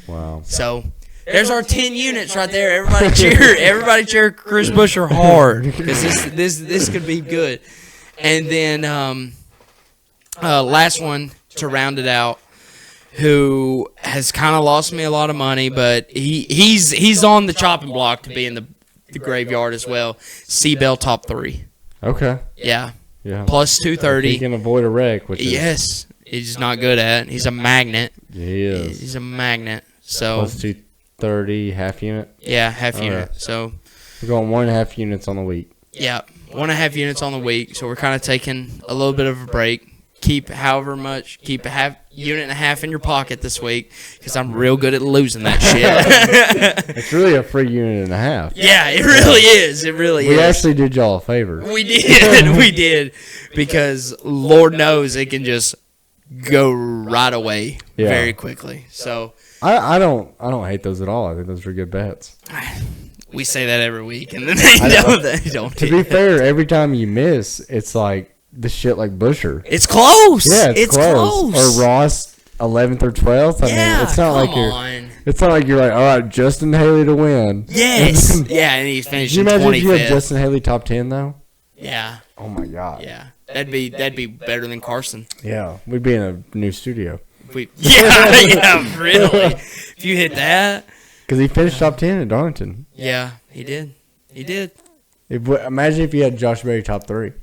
Wow. So there's our 10 units right there. Everybody cheer Chris Buescher hard because this could be good. And then last one to round it out, who has kind of lost me a lot of money, but he's on the chopping block to be in the graveyard as well. Seabell top 3. Okay. Yeah. Yeah. Plus He 230. can avoid a wreck, which is Yes. He's not good at it. He's a magnet. he is. He's a magnet. So Plus 230, half unit. yeah, half Okay. unit. So We're going 1.5 units on the week. yeah, 1.5 units on the week. So we're kind of taking a little bit of a break. keep however much, keep a half unit and a half in your pocket this week because I'm real good at losing that shit. It's really a free unit and a half. Yeah, it really is. It really is. We actually did y'all a favor. We did. We did. Because Lord knows it can just go right away very quickly. So I don't hate those at all. I think those are good bets. We say that every week, and then they don't. To be fair, every time you miss, it's like the shit like Busher. It's close. Yeah, it's close. Or Ross, 11th or 12th. I mean, it's not like you're. It's not like you're like, all right, Justin Haley to win. Yes. Yeah, and he finished. Can you imagine 25th. If you had Justin Haley top 10 though? Yeah. Oh my God. Yeah, that'd be better than Carson. Yeah, we'd be in a new studio. Yeah, really. If you hit that. Because he finished top 10 at Darlington. Yeah, he did. He did. Imagine if you had Josh Berry top 3.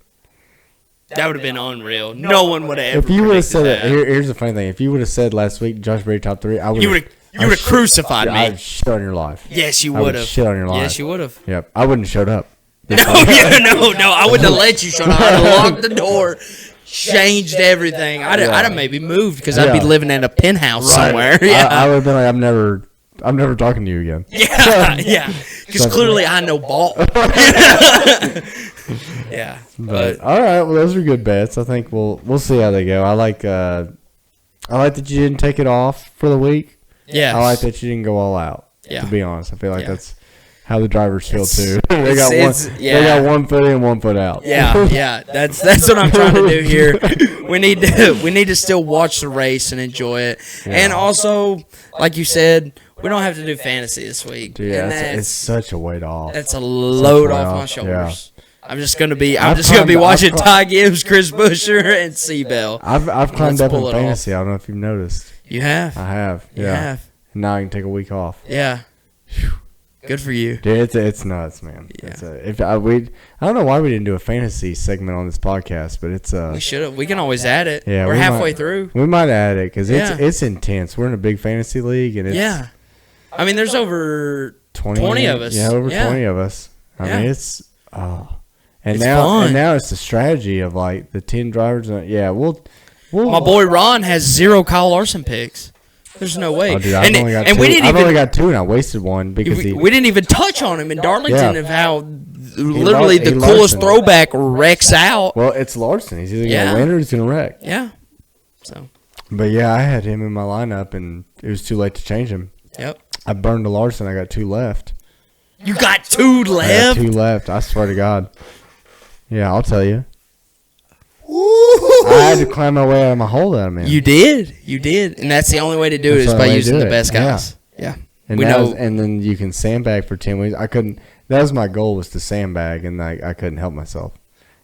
That would have been unreal. No one would have ever. If you would have said that, here's the funny thing: if you would have said last week Josh Berry top 3, I would. You would have crucified me. I'd shit on your life. Yes, you would have. Shit on your life. Yes, you would have. Yep, I wouldn't have showed up. No, I wouldn't have let you show up. I'd have locked the door, changed everything. I'd have maybe moved because I'd be living in a penthouse somewhere. Yeah, I would have been like, I'm never talking to you again. Yeah. Because clearly I know ball. Yeah. But all right, well, those are good bets. I think we'll see how they go. I like that you didn't take it off for the week. Yeah. I like that you didn't go all out. Yeah. To be honest, I feel like that's how the drivers feel too. They got one foot in, one foot out. Yeah. That's what I'm trying to do here. We need to still watch the race and enjoy it, and also, like you said, we don't have to do fantasy this week. Dude, it's such a weight off. That's a load off my shoulders. Yeah. I'm just gonna be watching Ty Gibbs, Chris Buescher, and Seabell. I've climbed up in fantasy. I don't know if you've noticed. You have. I have. You have. Now I can take a week off. Yeah. Good for you. Dude, it's nuts, man. Yeah. I don't know why we didn't do a fantasy segment on this podcast, but it's we should have. We can always add it. Yeah, we're halfway through. We might add it because it's intense. We're in a big fantasy league, and it's I mean, there's over 20 of us. Yeah, over 20 of us. I mean, it's and it's now fun. And now it's the strategy of like the 10 drivers. We'll my boy Ron has 0 Kyle Larson picks. There's no way. Oh, dude, I've only got 2, and I wasted one because we didn't even touch on him in Darlington of how literally the coolest throwback wrecks out. Well, it's Larson. He's either going to win or he's going to wreck. Yeah. So. But yeah, I had him in my lineup, and it was too late to change him. Yep. I burned a Larson. I got 2 left. You got 2 left? I got 2 left. I swear to God. Yeah, I'll tell you. Ooh. I had to climb my way out of my hole that I'm in. You did, and that's the only way to do it is by using the best guys. Yeah. And and then you can sandbag for 10 weeks. I couldn't. That was my goal, was to sandbag, and I couldn't help myself.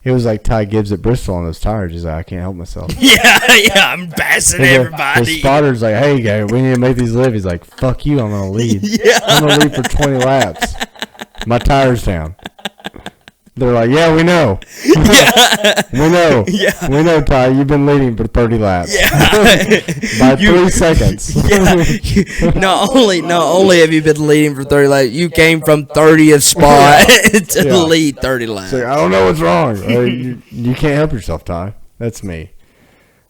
It was like Ty Gibbs at Bristol on those tires. He's like, I can't help myself. Yeah, I'm passing everybody. His spotter's like, hey, guy, we need to make these live. He's like, fuck you, I'm gonna lead. I'm gonna lead for 20 laps. My tire's down. They're like, yeah, we know. We know. Yeah. We know, Ty. You've been leading for 30 laps. Yeah. By 3 seconds. Yeah. Not only have you been leading for 30 laps, you came from 30th spot to lead 30 laps. So, I don't know what's wrong. You can't help yourself, Ty. That's me.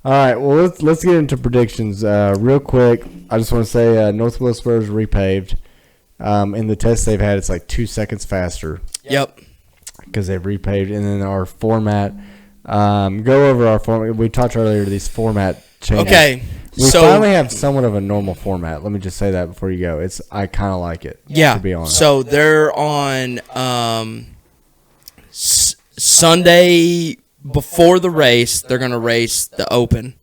All right, well, let's get into predictions real quick. I just want to say North Wilkesboro's repaved. In the tests they've had, it's like 2 seconds faster. Yep. Because they've repaved. And then our format, go over our format. We talked earlier these format changes. Okay. We finally have somewhat of a normal format. Let me just say that before you go. I kind of like it. Yeah. To be honest. So they're on Sunday before the race. They're going to race the Open,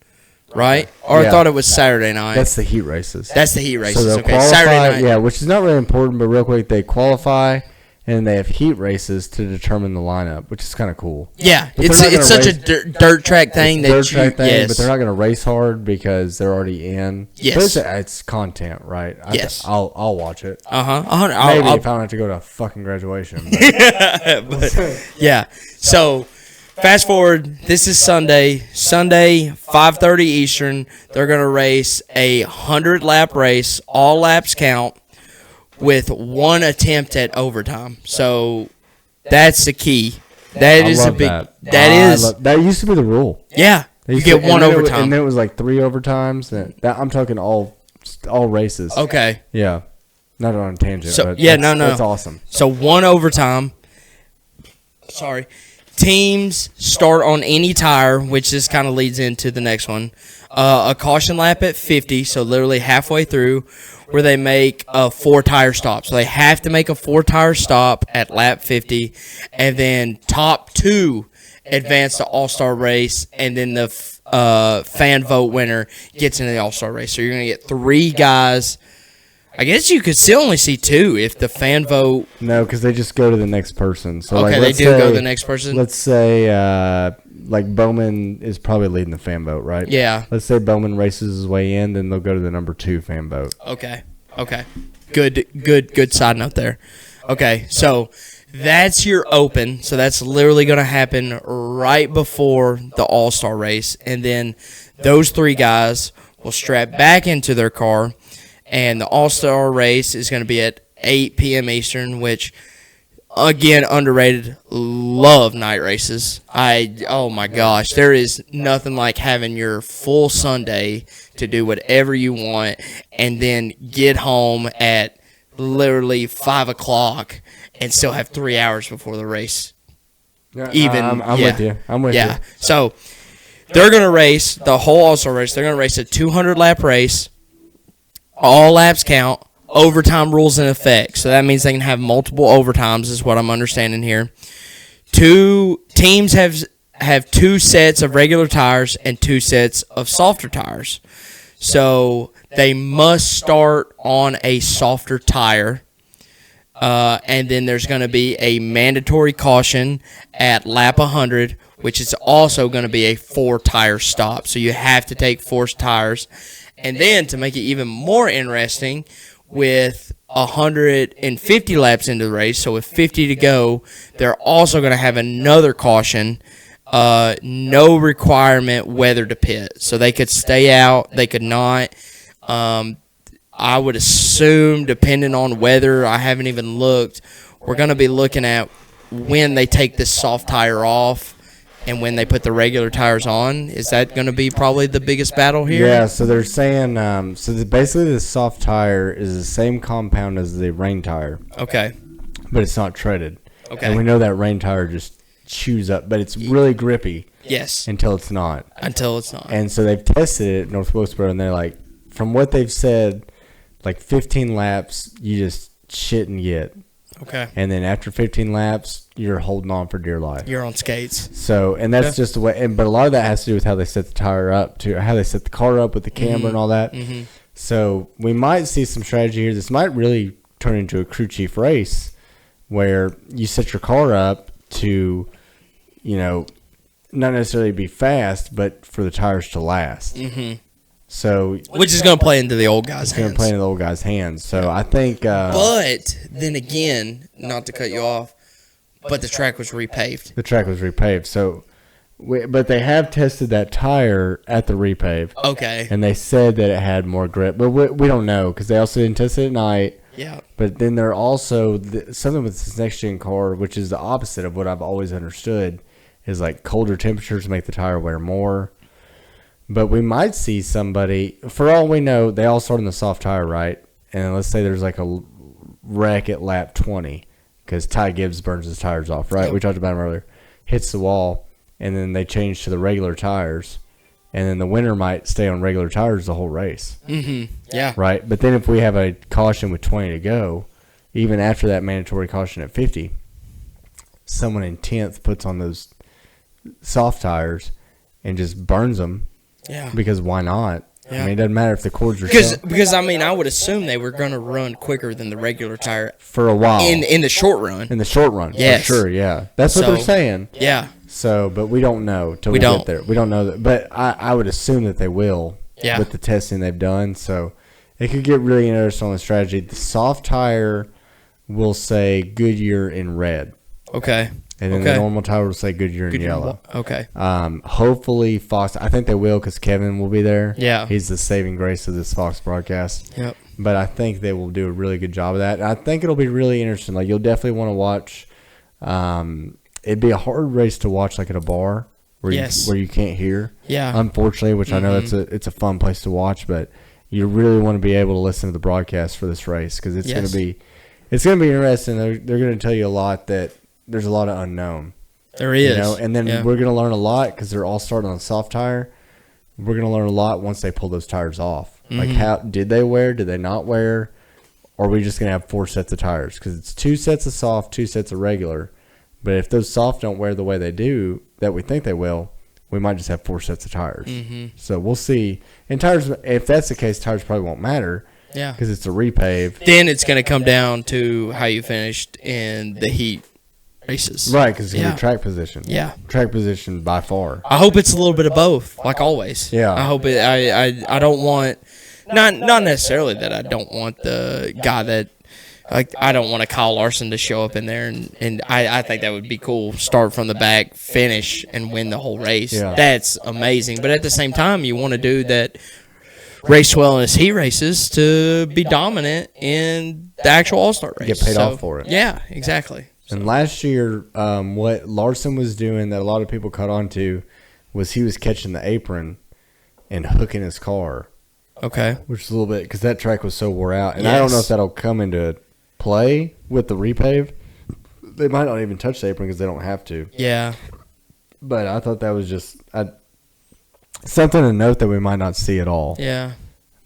right? Or I thought it was Saturday night. That's the heat races. That's the heat races. So okay. Saturday night. Yeah, which is not really important, but real quick, they qualify. And they have heat races to determine the lineup, which is kind of cool. Yeah, it's such a dirt track thing. But they're not going to race hard because they're already in. Yes. But it's content, right? Yes. I'll watch it. Maybe if I don't have to go to a fucking graduation. Yeah. So, fast forward. This is Sunday. 5:30 Eastern. They're going to race a 100-lap race. All laps count. With 1 attempt at overtime, so that's the key. That is a big. That used to be the rule. Yeah, You get one overtime. And then it was like 3 overtimes. That I'm talking all races. Okay. Yeah. Not on a tangent. So, but yeah, that's awesome. So 1 overtime. Sorry. Teams start on any tire, which this kind of leads into the next one. A caution lap at 50, so literally halfway through, where they make a 4-tire stop. So they have to make a 4-tire stop at lap 50, and then top 2 advance to All-Star race, and then the fan vote winner gets into the All-Star race. So you're going to get 3 guys. I guess you could still only see 2 if the fan vote. No, because they just go to the next person. So okay, they do go to the next person. Let's say like Bowman is probably leading the fan vote, right? Yeah. Let's say Bowman races his way in, then they'll go to the number 2 fan vote. Okay. Good side note there. Okay, so that's your open. So that's literally going to happen right before the All-Star race. And then those 3 guys will strap back into their car. And the All-Star race is going to be at 8 p.m. Eastern, which, again, underrated. Love night races. Oh, my gosh. There is nothing like having your full Sunday to do whatever you want and then get home at literally 5 o'clock and still have 3 hours before the race. I'm with you. I'm with you. So they're going to race the whole All-Star race. They're going to race a 200-lap race. All laps count. Overtime rules in effect. So that means they can have multiple overtimes is what I'm understanding here. 2 teams have 2 sets of regular tires and 2 sets of softer tires. So they must start on a softer tire. And then there's going to be a mandatory caution at lap 100, which is also going to be a 4-tire stop. So you have to take 4 tires. And then to make it even more interesting, with 150 laps into the race, so with 50 to go, they're also going to have another caution, no requirement whether to pit. So they could stay out, they could not. I would assume, depending on weather, I haven't even looked, we're going to be looking at when they take this soft tire off and when they put the regular tires on. Is that going to be probably the biggest battle here? Yeah, so they're saying, basically the soft tire is the same compound as the rain tire. Okay. But it's not treaded. Okay. And we know that rain tire just chews up, but it's really grippy. Yes. Until it's not. And so they've tested it at North Wilkesboro, and they're like, from what they've said, like 15 laps, you just shit and get. Okay. And then after 15 laps, you're holding on for dear life. You're on skates. So, and that's just the way. But a lot of that has to do with how they set the tire up, to how they set the car up with the camber and all that. Mm-hmm. So we might see some strategy here. This might really turn into a crew chief race, where you set your car up to, not necessarily be fast, but for the tires to last. Mm-hmm. So, which is going to play into the old guy's hands. It's going to play into the old guy's hands. So I think. But then again, not to cut you off, but the track was repaved. The track was repaved. So, but they have tested that tire at the repave. Okay. And they said that it had more grip, but we don't know because they also didn't test it at night. Yeah. But then they're also something with this next gen car, which is the opposite of what I've always understood, is like colder temperatures make the tire wear more. But we might see somebody, for all we know, they all start on the soft tire, right? And let's say there's like a wreck at lap 20 because Ty Gibbs burns his tires off, right? Yep. We talked about him earlier. Hits the wall, and then they change to the regular tires. And then the winner might stay on regular tires the whole race. Mm-hmm. Yeah. Right? But then if we have a caution with 20 to go, even after that mandatory caution at 50, someone in 10th puts on those soft tires and just burns them. Yeah. Because why not? Yeah. I mean, it doesn't matter if the cords are because I mean, I would assume they were going to run quicker than the regular tire for a while in the short run. In the short run, yes. For sure, yeah. That's what they're saying. Yeah. So, but we don't know till we get there. We don't know that, but I would assume that they will. Yeah. With the testing they've done, so it could get really interesting on the strategy. The soft tire will say Goodyear in red. Okay. And then the normal tire will say Goodyear in yellow. Okay. Hopefully Fox. I think they will because Kevin will be there. Yeah. He's the saving grace of this Fox broadcast. Yep. But I think they will do a really good job of that. And I think it'll be really interesting. Like, you'll definitely want to watch. It'd be a hard race to watch, like at a bar, where you can't hear. Yeah. Unfortunately, which I know it's a fun place to watch, but you really want to be able to listen to the broadcast for this race because it's going to be interesting. They're going to tell you a lot that there's a lot of unknown. There is. And then we're going to learn a lot because they're all starting on soft tire. We're going to learn a lot once they pull those tires off. Like, how did they wear? Did they not wear? Or are we just going to have 4 sets of tires? Because it's 2 sets of soft, 2 sets of regular. But if those soft don't wear the way they do, that we think they will, we might just have 4 sets of tires. So we'll see. And tires, if that's the case, tires probably won't matter. Yeah. Because it's a repave. Then it's going to come down to how you finished in the heat races. Right, because it's going to be track position. Yeah. Track position by far. I hope it's a little bit of both, like always. Yeah. I hope it. I don't want, not necessarily that I don't want the guy that, like, I don't want a Kyle Larson to show up in there, and I think that would be cool. Start from the back, finish, and win the whole race. Yeah. That's amazing. But at the same time, you want to do that. Race well in his heat races to be dominant in the actual All-Star race. Get paid off for it. Yeah, exactly. And last year, what Larson was doing that a lot of people caught on to was he was catching the apron and hooking his car. Okay. Which is a little bit, because that track was so wore out. And I don't know if that'll come into play with the repave. They might not even touch the apron because they don't have to. Yeah. But I thought that was just something to note that we might not see at all. Yeah.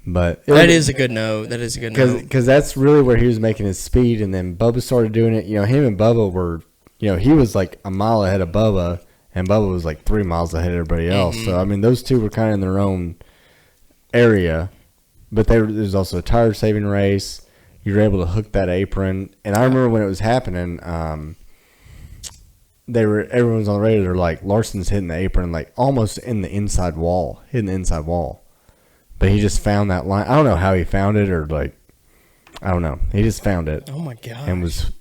But that is a good note. That is a good note. Because that's really where he was making his speed, and then Bubba started doing it. Him and Bubba were, he was like a mile ahead of Bubba, and Bubba was like 3 miles ahead of everybody else. So, I mean, those two were kind of in their own area. But there's also a tire-saving race. You were able to hook that apron. And I remember when it was happening, everyone was on the radio. They're like, Larson's hitting the apron, like almost in the inside wall, hitting the inside wall. But he just found that line. I don't know how he found it, or like, I don't know. He just found it. Oh my god! And was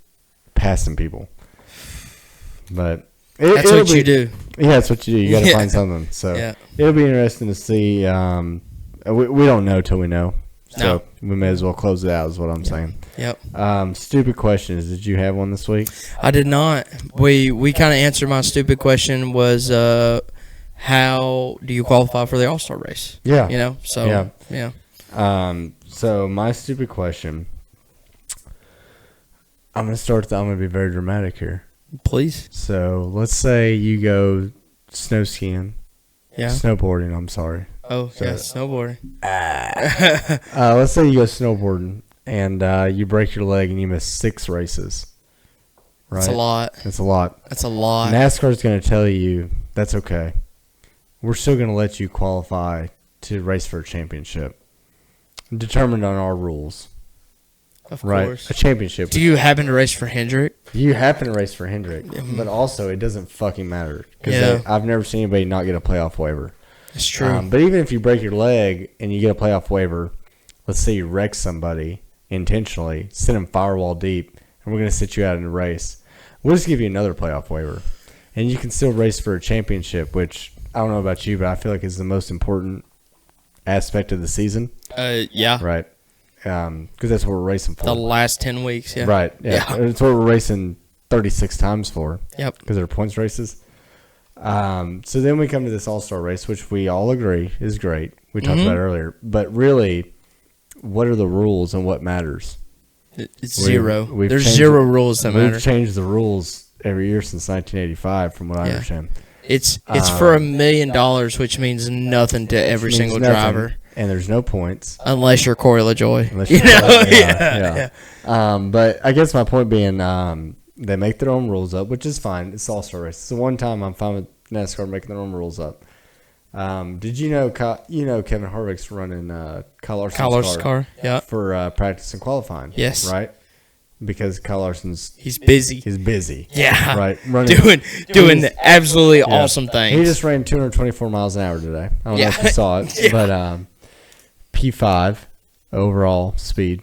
passing people. But that's what you do. Yeah, that's what you do. You got to find something. So it'll be interesting to see. We don't know till we know. So we may as well close it out. Is what I'm saying. Yep. Stupid questions. Did you have one this week? I did not. We kind of answered my stupid question was. How do you qualify for the All-Star race? Yeah. So, yeah. So my stupid question, I'm going to be very dramatic here. Please. So let's say you go snow skiing. Yeah. Snowboarding, I'm sorry. Oh, so, snowboarding. Let's say you go snowboarding and you break your leg and you miss 6 races. Right? That's a lot. That's a lot. That's a lot. NASCAR's going to tell you that's okay. We're still going to let you qualify to race for a championship. Determined on our rules. Of right? Course. A championship. Do you happen to race for Hendrick? You happen to race for Hendrick. But also, it doesn't fucking matter. Because I've never seen anybody not get a playoff waiver. It's true. But even if you break your leg and you get a playoff waiver, let's say you wreck somebody intentionally, send them firewall deep, and we're going to sit you out in a race. We'll just give you another playoff waiver. And you can still race for a championship, which... I don't know about you, but I feel like it's the most important aspect of the season. Yeah. Right. Because that's what we're racing for. The last 10 weeks, yeah. Right. Yeah. It's what we're racing 36 times for. Yep. Because they're points races. So then we come to this All-Star race, which we all agree is great. We talked about it earlier. But really, what are the rules and what matters? It's zero. There's 0 rules that matter. We've changed the rules every year since 1985, from what I understand. It's for $1 million, which means nothing to every single driver. And there's no points. Unless you're Corey LaJoy. But I guess my point being, they make their own rules up, which is fine. It's All-Star race. So one time I'm fine with NASCAR making their own rules up. Did you know Kevin Harvick's running Kyle Larson's car for practice and qualifying? Yes. Right? Because Kyle Larson's... He's busy. Yeah. Right. Doing absolutely awesome things. He just ran 224 miles an hour today. I don't know if you saw it. But P5 overall speed.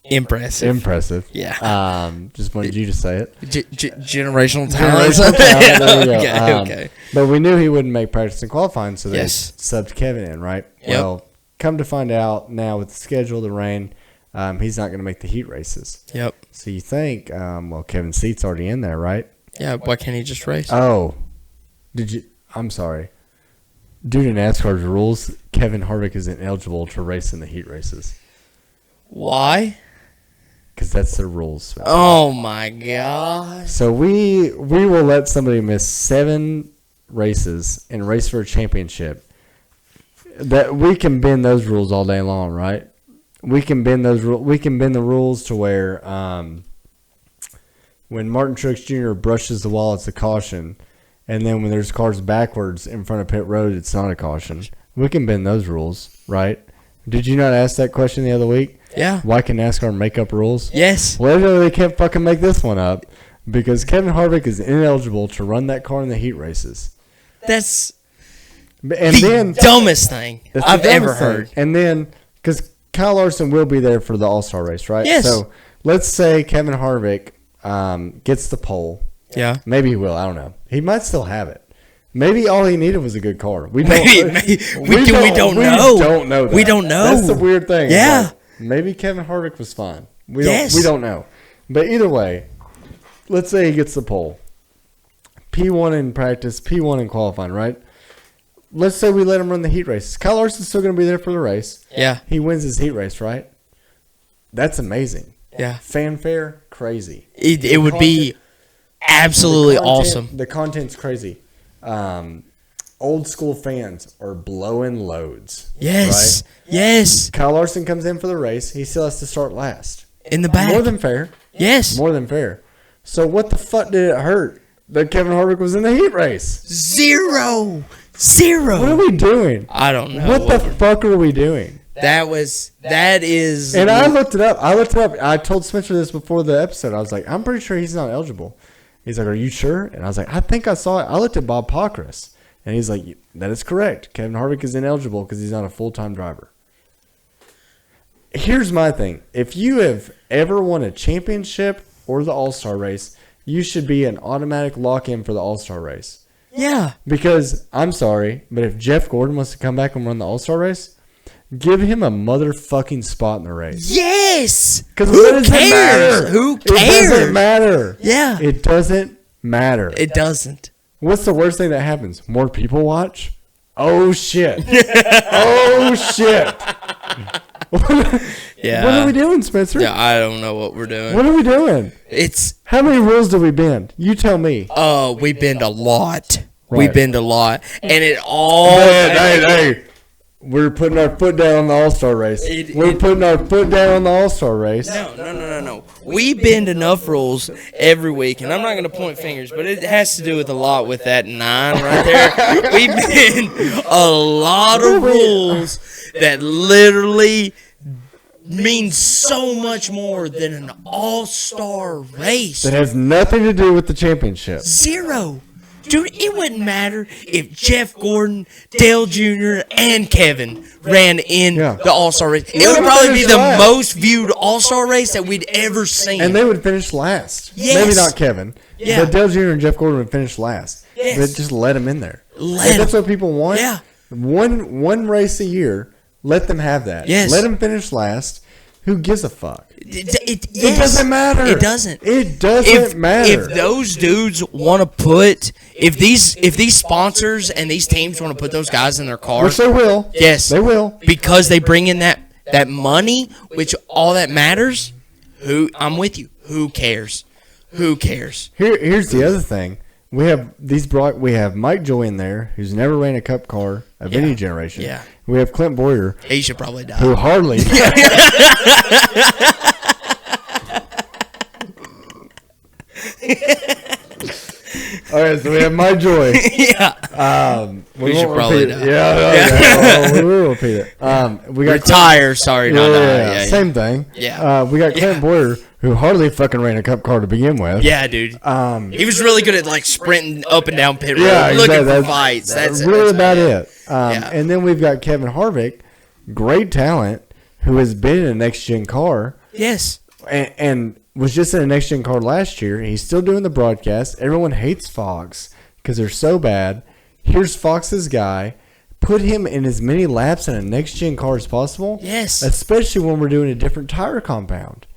Impressive. Yeah. Just wanted you to say it. Generational talent. There you go. Okay. But we knew he wouldn't make practice and qualifying, so they subbed Kevin in, right? Yep. Well, come to find out now with the schedule, the rain... he's not going to make the heat races. Yep. So you think, Kevin's seat's already in there, right? Yeah, why can't he just race? Oh, I'm sorry. Due to NASCAR's rules, Kevin Harvick is ineligible to race in the heat races. Why? Because that's their rules. Oh, my God. So we will let somebody miss 7 races and race for a championship. That we can bend those rules all day long, right? We can bend those. We can bend the rules to where when Martin Truex Jr. brushes the wall, it's a caution, and then when there's cars backwards in front of pit road, it's not a caution. We can bend those rules, right? Did you not ask that question the other week? Yeah. Why can NASCAR make up rules? Yes. Well, they can't fucking make this one up because Kevin Harvick is ineligible to run that car in the heat races. That's the dumbest thing I've ever heard. And then, because Kyle Larson will be there for the All-Star race, right? Yes. So let's say Kevin Harvick gets the pole. Yeah. Maybe he will. I don't know. He might still have it. Maybe all he needed was a good car. We don't know. We don't know. That. We don't know. That's the weird thing. Yeah. Like, maybe Kevin Harvick was fine. We don't know. But either way, let's say he gets the pole. P1 in practice, P1 in qualifying, right? Let's say we let him run the heat races. Kyle Larson's still going to be there for the race. Yeah. He wins his heat race, right? That's amazing. Yeah. Fanfare, crazy. It would be absolutely awesome. The content's crazy. Old school fans are blowing loads. Yes. Right? Yes. Kyle Larson comes in for the race. He still has to start last. In the back. More than fair. Yes. More than fair. So what the fuck did it hurt that Kevin Harvick was in the heat race? Zero. What are we doing? I don't know. What the fuck are we doing? That is. And I looked it up. I told Spencer this before the episode. I was like, I'm pretty sure he's not eligible. He's like, are you sure? And I was like, I think I saw it. I looked at Bob Pockris. And he's like, that is correct. Kevin Harvick is ineligible because he's not a full-time driver. Here's my thing. If you have ever won a championship or the All-Star race, you should be an automatic lock-in for the All-Star race. Yeah. Because, I'm sorry, but if Jeff Gordon wants to come back and run the All-Star race, give him a motherfucking spot in the race. Yes. Because Who cares? Who cares? It doesn't matter. Yeah. It doesn't matter. It doesn't. What's the worst thing that happens? More people watch? Oh, shit. Oh, shit. Yeah. What are we doing, Spencer? Yeah, I don't know what we're doing. What are we doing? How many rules do we bend? You tell me. We bend a lot. Right. We bend a lot. And it all... Hey. We're putting our foot down on the All-Star race. We're putting our foot down on the All-Star race. No. We bend enough rules every week, and I'm not going to point fingers, but it has to do with a lot with that 9 right there. We bend a lot of rules that literally mean so much more than an All-Star race. That has nothing to do with the championship. Zero. Dude, it wouldn't matter if Jeff Gordon, Dale Jr., and Kevin ran in the All-Star race. It would probably be the most viewed All-Star race that we'd ever seen. And they would finish last. Yes. Maybe not Kevin. Yeah. But Dale Jr. and Jeff Gordon would finish last. Yes. But just let them in there. If that's what people want. Yeah. One race a year, let them have that. Yes. Let them finish last. Who gives a fuck? It doesn't matter. It doesn't. It doesn't matter. If those dudes want to put, if these sponsors and these teams want to put those guys in their cars, which they will. Yes, they will, because they bring in that money, which all that matters. I'm with you. Who cares? Who cares? Here's the other thing. We have Mike Joy in there, who's never ran a Cup car of any generation. Yeah. We have Clint Boyer. He should probably die. Who hardly. All right, so we have Mike Joy. Yeah. We should probably die. Yeah. We will repeat it. We got retire. Sorry, not die. Yeah, same thing. Yeah. We got Clint Boyer, who hardly fucking ran a Cup car to begin with. Yeah, dude. He was really good at sprinting up and down pit road, looking for fights. That's really about it. Yeah. And then we've got Kevin Harvick, great talent, who has been in a next gen car. Yes. And was just in a next gen car last year. He's still doing the broadcast. Everyone hates Fox because they're so bad. Here's Fox's guy. Put him in as many laps in a next gen car as possible. Yes. Especially when we're doing a different tire compound.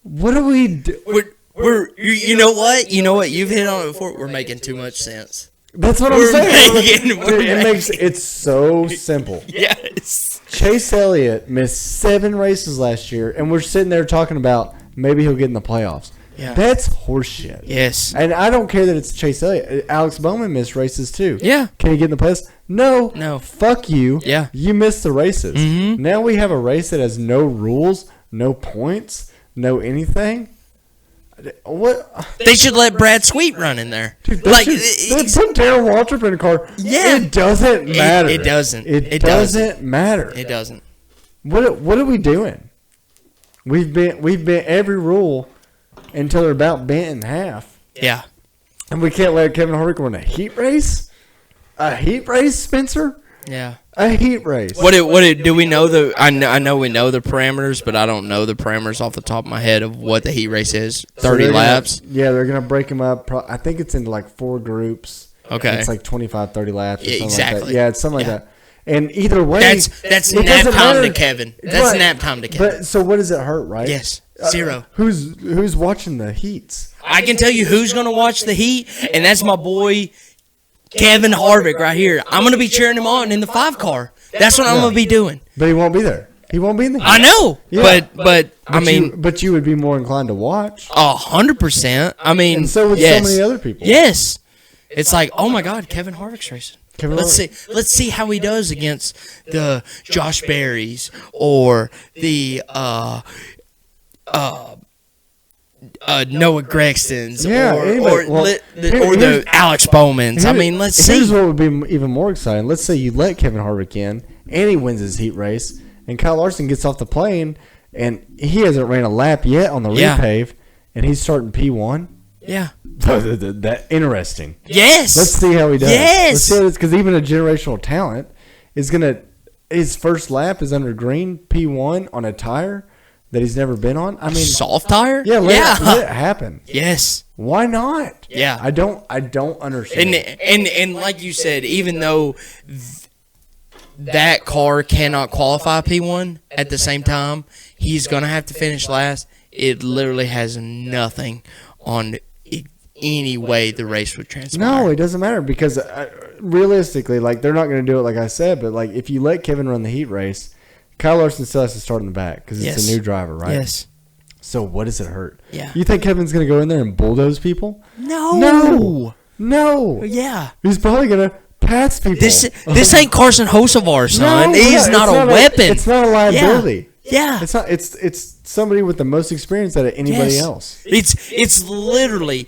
What do we do? You know what? You know what? You've hit on it before. We're making too much sense. That's what I'm saying. It's so simple. Yes. Chase Elliott missed 7 races last year, and we're sitting there talking about maybe he'll get in the playoffs. Yeah. That's horseshit. Yes. And I don't care that it's Chase Elliott. Alex Bowman missed races too. Yeah. Can he get in the playoffs? No. No. Fuck you. Yeah. You missed the races. Mm-hmm. Now we have a race that has no rules, no points, no anything. What? They should let Brad Sweet run in there. Dude, like, put Darren Waltrip in the car. Yeah. It doesn't matter. It doesn't. It doesn't matter. It doesn't. What are we doing? We've been every rule until they're about bent in half. Yeah. And we can't let Kevin Harvick win a heat race? A heat race, Spencer? Yeah. A heat race. Do we know I know we know the parameters, but I don't know the parameters off the top of my head of what the heat race is. 30 laps. They're going to break them up. I think it's into like 4 groups. Okay. It's like 25, 30 laps or something exactly. like that. Yeah, it's something like that. And either way, that's nap time to Kevin. That's nap time to Kevin. But so what does it hurt, right? Yes. 0. Who's watching the heats? I can tell you who's going to watch the heat, and that's my boy Kevin Harvick right here. I'm going to be cheering him on in the 5 car. That's what I'm going to be doing. But he won't be there. He won't be in the heat. I know. Yeah. But I mean, but you would be more inclined to watch. 100%. I mean, and so would so many other people. Yes. It's like, oh my God, Kevin Harvick's racing. Let's see how he does against the Josh Berrys or the Noah Gregsons or the Alex Bowmans. I mean, let's see. Here's what would be even more exciting. Let's say you let Kevin Harvick in and he wins his heat race, and Kyle Larson gets off the plane and he hasn't ran a lap yet on the repave, and he's starting P1. Yeah. That interesting. Yes. Let's see how he does. Yes. Let's see how it's, because even a generational talent is gonna. His first lap is under green P1 on a tire that he's never been on. I mean, soft tire. Yeah. Let it happen. Yes. Why not? Yeah. I don't understand. And like you said, even though that car cannot qualify P1 at the same time, he's gonna have to finish last. It literally has nothing on any way the race would transpire. No, it doesn't matter, because realistically, like, they're not going to do it like I said, but like if you let Kevin run the heat race, Kyle Larson still has to start in the back because it's a new driver, right? Yes. So what does it hurt? Yeah. You think Kevin's going to go in there and bulldoze people? No. Yeah. He's probably going to pass people. This ain't Carson Hocevar, son. He is not a weapon. It's not a liability. Yeah. It's not. It's somebody with the most experience out of anybody else. It's literally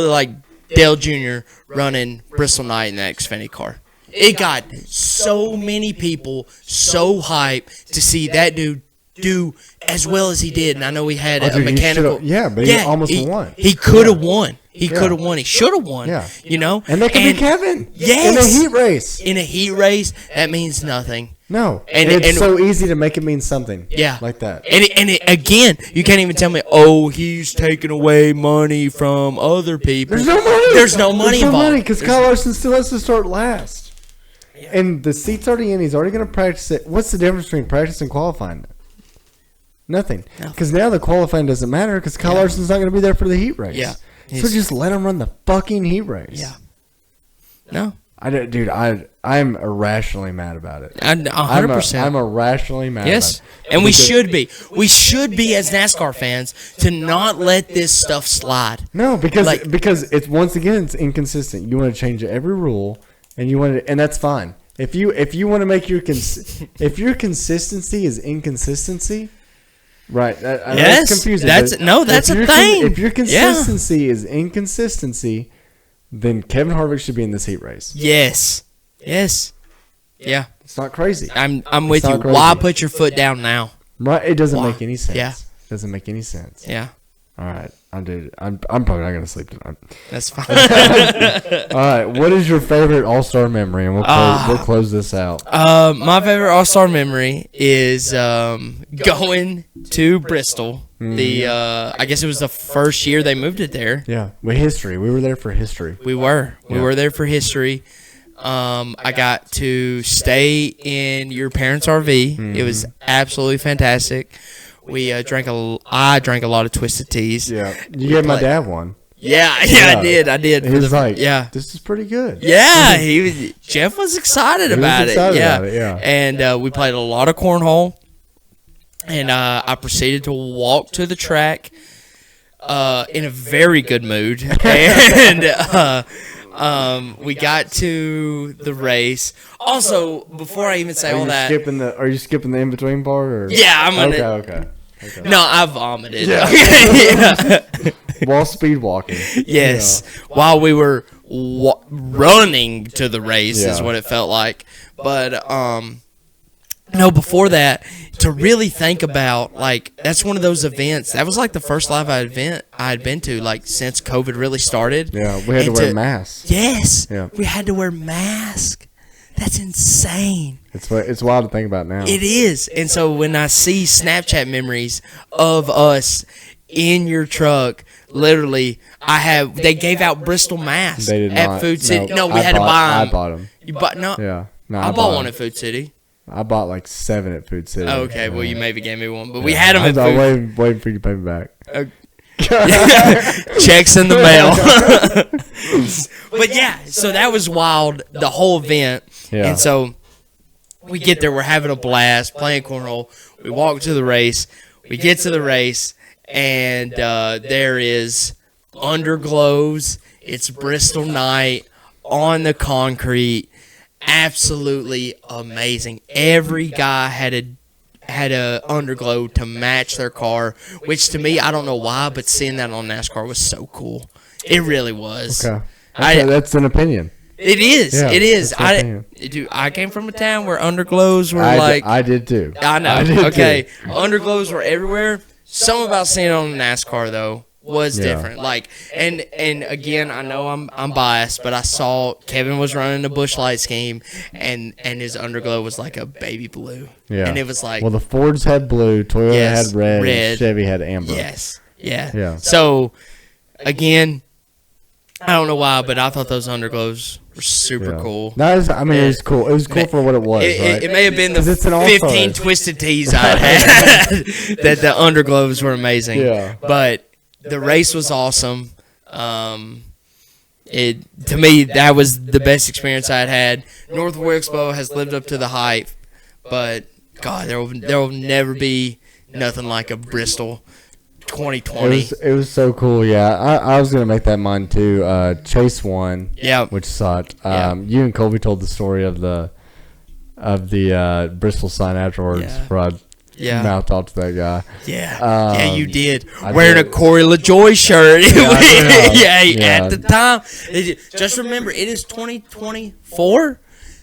like Dale Jr. running Bristol Knight in that Xfinity car. It got so many people so hyped to see that dude do as well as he did, and I know he had a mechanical. But he almost won. He could have won. He could have won. He should have won. Yeah. You know? And that could be Kevin. Yes. In a heat race. In a heat race, that means nothing. No. And it's so easy to make it mean something. Yeah. Like that. And again, you can't even tell me, oh, he's taking away money from other people. There's no money. There's no money involved. Because Kyle Larson still has to start last. Yeah. And the seat's already in. He's already going to practice it. What's the difference between practice and qualifying? Nothing. Because now the qualifying doesn't matter because Kyle Larson's not going to be there for the heat race. Yeah. So just let him run the fucking heat race. Yeah. No. I'm irrationally mad about it. 100%. I'm irrationally mad about it. Yes. And we should be. We should be as NASCAR fans to not let this stuff slide. No, because it's once again it's inconsistent. You want to change every rule, and that's fine. If you want to make if your consistency is inconsistency. Right. That's confusing. That's a thing. If your consistency is inconsistency, then Kevin Harvick should be in this heat race. Yes. Yeah. It's not crazy. I'm with you. Why put your foot down now? Right. It doesn't make any sense. Yeah. It doesn't make any sense. Yeah. All right. I'm probably not going to sleep tonight. That's fine. All right. What is your favorite All-Star memory? And we'll close this out. My favorite All-Star memory is going to Bristol. I guess it was the first year they moved it there. Yeah. History. We were there for history. We were there for history. I got to stay in your parents' RV. Mm-hmm. It was absolutely fantastic. I drank a lot of Twisted Teas. Yeah, you gave my dad one. Yeah, I did. He was like, this is pretty good. Yeah, Jeff was excited about it. Yeah. And we played a lot of cornhole. And I proceeded to walk to the track in a very good mood. And we got to the race. Also, before I even say all that, are you skipping the in between part? Or? Yeah, I'm gonna. Okay. No, I vomited. Yeah. While speed walking. Yes, while we were running to the race is what it felt like. But no, before that, to really think about, like, that's one of those events. That was like the first live event I had been to, like, since COVID really started. Yeah, we had to wear masks. Yes, we had to wear masks. That's insane. It's wild to think about now. It is. And so when I see Snapchat memories of us in your truck, literally, they gave out Bristol masks at Food City. No, we had to buy them. I bought them. You bought no? Yeah. No, I bought one at Food City. I bought like 7 at Food City. Oh, okay, well, you maybe gave me one, but we had them at Food. I was waiting for you to pay me back. Checks in the mail. But yeah, so that was wild, the whole event. Yeah. And so we get there, we're having a blast, playing cornhole. We walk to the race. We get to the race, and there is underglows. It's Bristol night on the concrete. Absolutely amazing. Every guy had a underglow to match their car, which to me, I don't know why, but seeing that on NASCAR was so cool. It really was. Okay. That's an opinion. It is. Yeah, it is. I came from a town where underglows were I did too. I know. Okay. Underglows were everywhere. Something about seeing it on NASCAR, though, was different. Like, and again, I know I'm biased, but I saw Kevin was running a Busch Light scheme, and his underglow was like a baby blue. Yeah. And it was like, well, the Fords had blue, Toyota had red, and Chevy had amber. Yes. Yeah. So again, I don't know why, but I thought those underglows were super cool. No, it was cool. It was cool for what it was. It may have been the 15 Twisted Teas I had that the underglows were amazing. Yeah. But the race was awesome. To me, that was the best experience I had. North Wilkesboro has lived up to the hype, but God, there will never be nothing like a Bristol 2020. It was so cool. Yeah, I was gonna make that mine too. Chase won. Yeah, which sucked. You and Colby told the story of the Bristol sign afterwards. Where I mouthed off to that guy. Yeah, you did. Wearing a Corey LaJoy shirt. At the time. Just remember, it is 2024.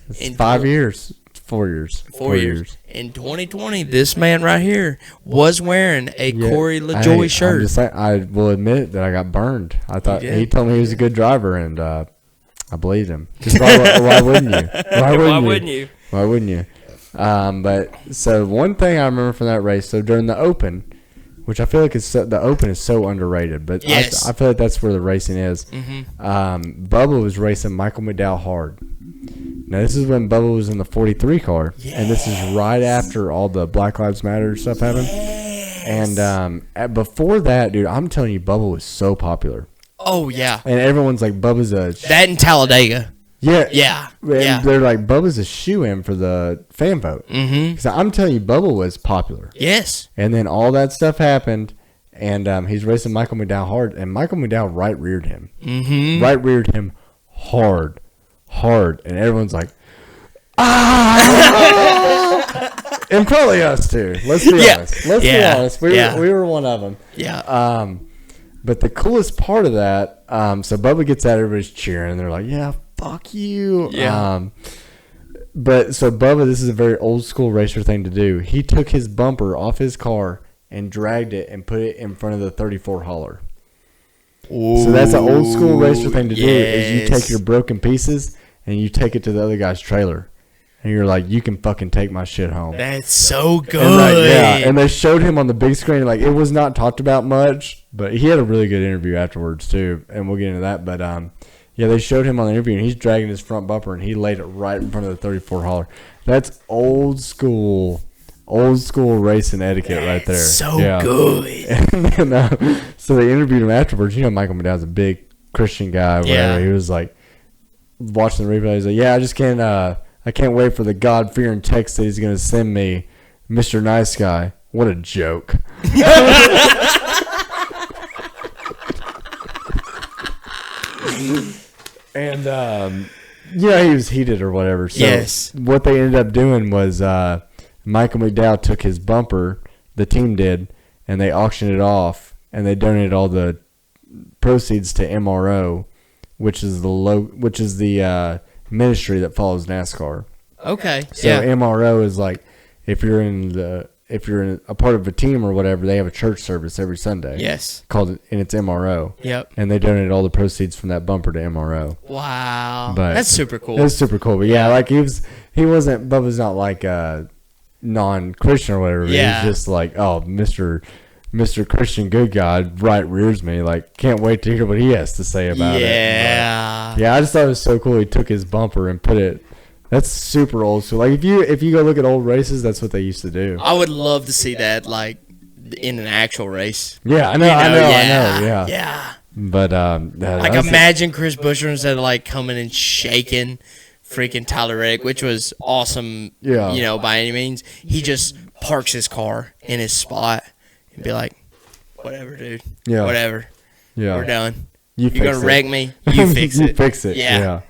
It's 5 years. 4 years. 4 years. In 2020, this man right here was wearing a Corey LaJoy shirt. I will admit that I got burned. I thought he told me he was a good driver, and I believed him. Why wouldn't you? Why wouldn't you? But so one thing I remember from that race, so during the Open, which I feel like the Open is so underrated, but I feel like that's where the racing is. Mm-hmm. Bubba was racing Michael McDowell hard. Now this is when Bubba was in the 43 car, and this is right after all the Black Lives Matter stuff happened. And before that, dude, I'm telling you, Bubba was so popular. Oh yeah, and everyone's like, Bubba's that in Talladega. Yeah. They're like, Bubba's a shoe-in for the fan vote. Mm-hmm. Because I'm telling you, Bubba was popular. Yes. And then all that stuff happened, and he's racing Michael McDowell hard, and Michael McDowell right-reared him. Mm-hmm. Right-reared him hard. And everyone's like, ah! And probably us, too. Let's be honest. Be honest. We were one of them. Yeah. But the coolest part of that, so Bubba gets out, everybody's cheering, and they're like, yeah, fuck you. Yeah. But so Bubba, this is a very old school racer thing to do. He took his bumper off his car and dragged it and put it in front of the 34 hauler. Ooh, so that's an old school racer thing to do. Is you take your broken pieces and you take it to the other guy's trailer. And you're like, you can fucking take my shit home. That's so good. And they showed him on the big screen. Like, it was not talked about much, but he had a really good interview afterwards too, and we'll get into that. But Yeah, they showed him on the interview, and he's dragging his front bumper, and he laid it right in front of the 34 hauler. That's old school racing etiquette right there. So good. And then, so they interviewed him afterwards. You know, Michael McDowell's a big Christian guy. Whatever. He was like watching the replay. He's like, "Yeah, I just can't. I can't wait for the God-fearing text that he's going to send me, Mr. Nice Guy." What a joke. And yeah, he was heated or whatever. So what they ended up doing was Michael McDowell took his bumper, the team did, and they auctioned it off, and they donated all the proceeds to MRO, which is the ministry that follows NASCAR. Okay. So MRO is like if you're in a part of a team or whatever, they have a church service every Sunday. Yes. And it's MRO. Yep. And they donated all the proceeds from that bumper to MRO. Wow. But that's super cool. That's super cool. But yeah, like Bubba's not like a non-Christian or whatever. Yeah. He's just like, oh, Mr. Christian good God right rears me. Like, can't wait to hear what he has to say about it. Yeah. Yeah, I just thought it was so cool. He took his bumper and put it. That's super old school. Like if you go look at old races, that's what they used to do. I would love to see that, like in an actual race. Yeah, I know. Yeah. But imagine Chris Buescher instead of like coming and shaking freaking Tyler Reddick, which was awesome. Yeah. You know, by any means, he just parks his car in his spot and be like, "Whatever, dude. Yeah. Whatever. Yeah. We're done. You're gonna wreck me. You fix it. You fix it. Yeah.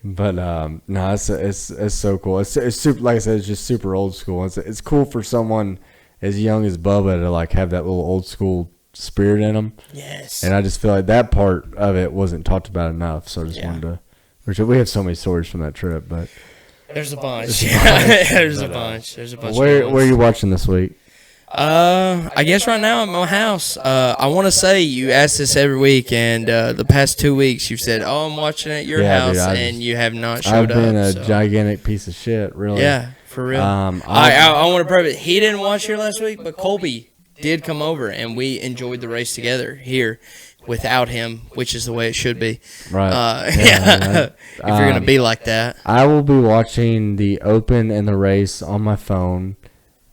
But no, it's so cool. It's super. Like I said, it's just super old school. It's cool for someone as young as Bubba to like have that little old school spirit in them. Yes. And I just feel like that part of it wasn't talked about enough. So I just wanted to. We have so many stories from that trip, but there's a bunch. There's a bunch. Where are you watching this week? I guess right now at my house. I want to say you ask this every week, and the past 2 weeks you've said, "Oh, I'm watching at your house," and you have not showed up. I've been a gigantic piece of shit, really. Yeah, for real. I want to prove it. He didn't watch here last week, but Colby did come over, and we enjoyed the race together here without him, which is the way it should be. Right. If you're gonna be like that, I will be watching the Open and the race on my phone.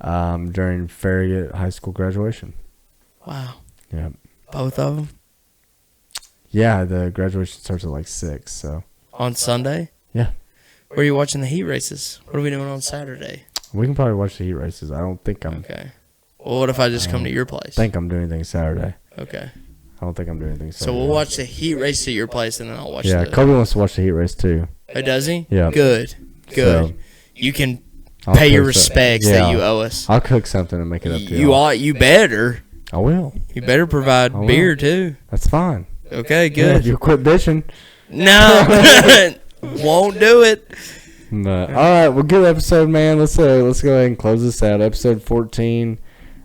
During Farragut High School graduation. Wow. Yeah. Both of them? Yeah, the graduation starts at like 6, so. On Sunday? Yeah. Where are you watching the heat races? What are we doing on Saturday? We can probably watch the heat races. I don't think I'm... Okay. Well, what if I just come to your place? I think I'm doing anything Saturday. Okay. I don't think I'm doing anything Saturday. So we'll watch the heat race at your place, and then I'll watch Kobe wants to watch the heat race, too. Oh, does he? Yeah. Good. So, you can... Pay your respects that you owe us. I'll cook something and make it up to you. You better. I will. You better provide beer too. That's fine. Okay, good. You quit bitching. No, won't do it. But, all right, well, good episode, man. Let's go ahead and close this out. Episode 14,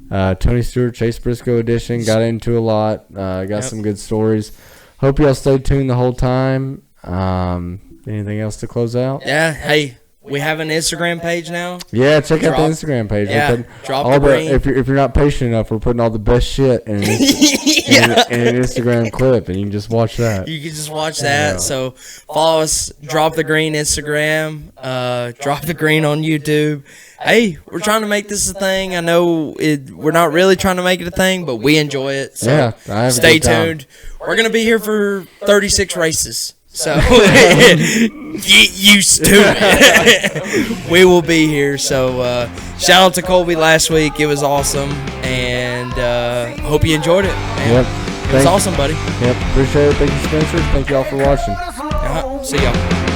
Tony Stewart, Chase Briscoe edition. Got into a lot. Got some good stories. Hope y'all stayed tuned the whole time. Anything else to close out? Yeah. Hey. We have an Instagram page now. Yeah, check out the Instagram page. Yeah, drop the green. If you're not patient enough, we're putting all the best shit in an Instagram clip, and you can just watch that. You can just watch that. Yeah. So follow us. Drop the green Instagram. Drop the green on YouTube. Hey, we're trying to make this a thing. I know we're not really trying to make it a thing, but we enjoy it. So yeah, stay tuned. We're gonna be here for 36 races. So get used to it. We will be here. So shout out to Colby last week. It was awesome, and hope you enjoyed it. Man. Yep. It was awesome, buddy. Yep. Appreciate it. Thank you, Spencer. Thank y'all for watching. See y'all.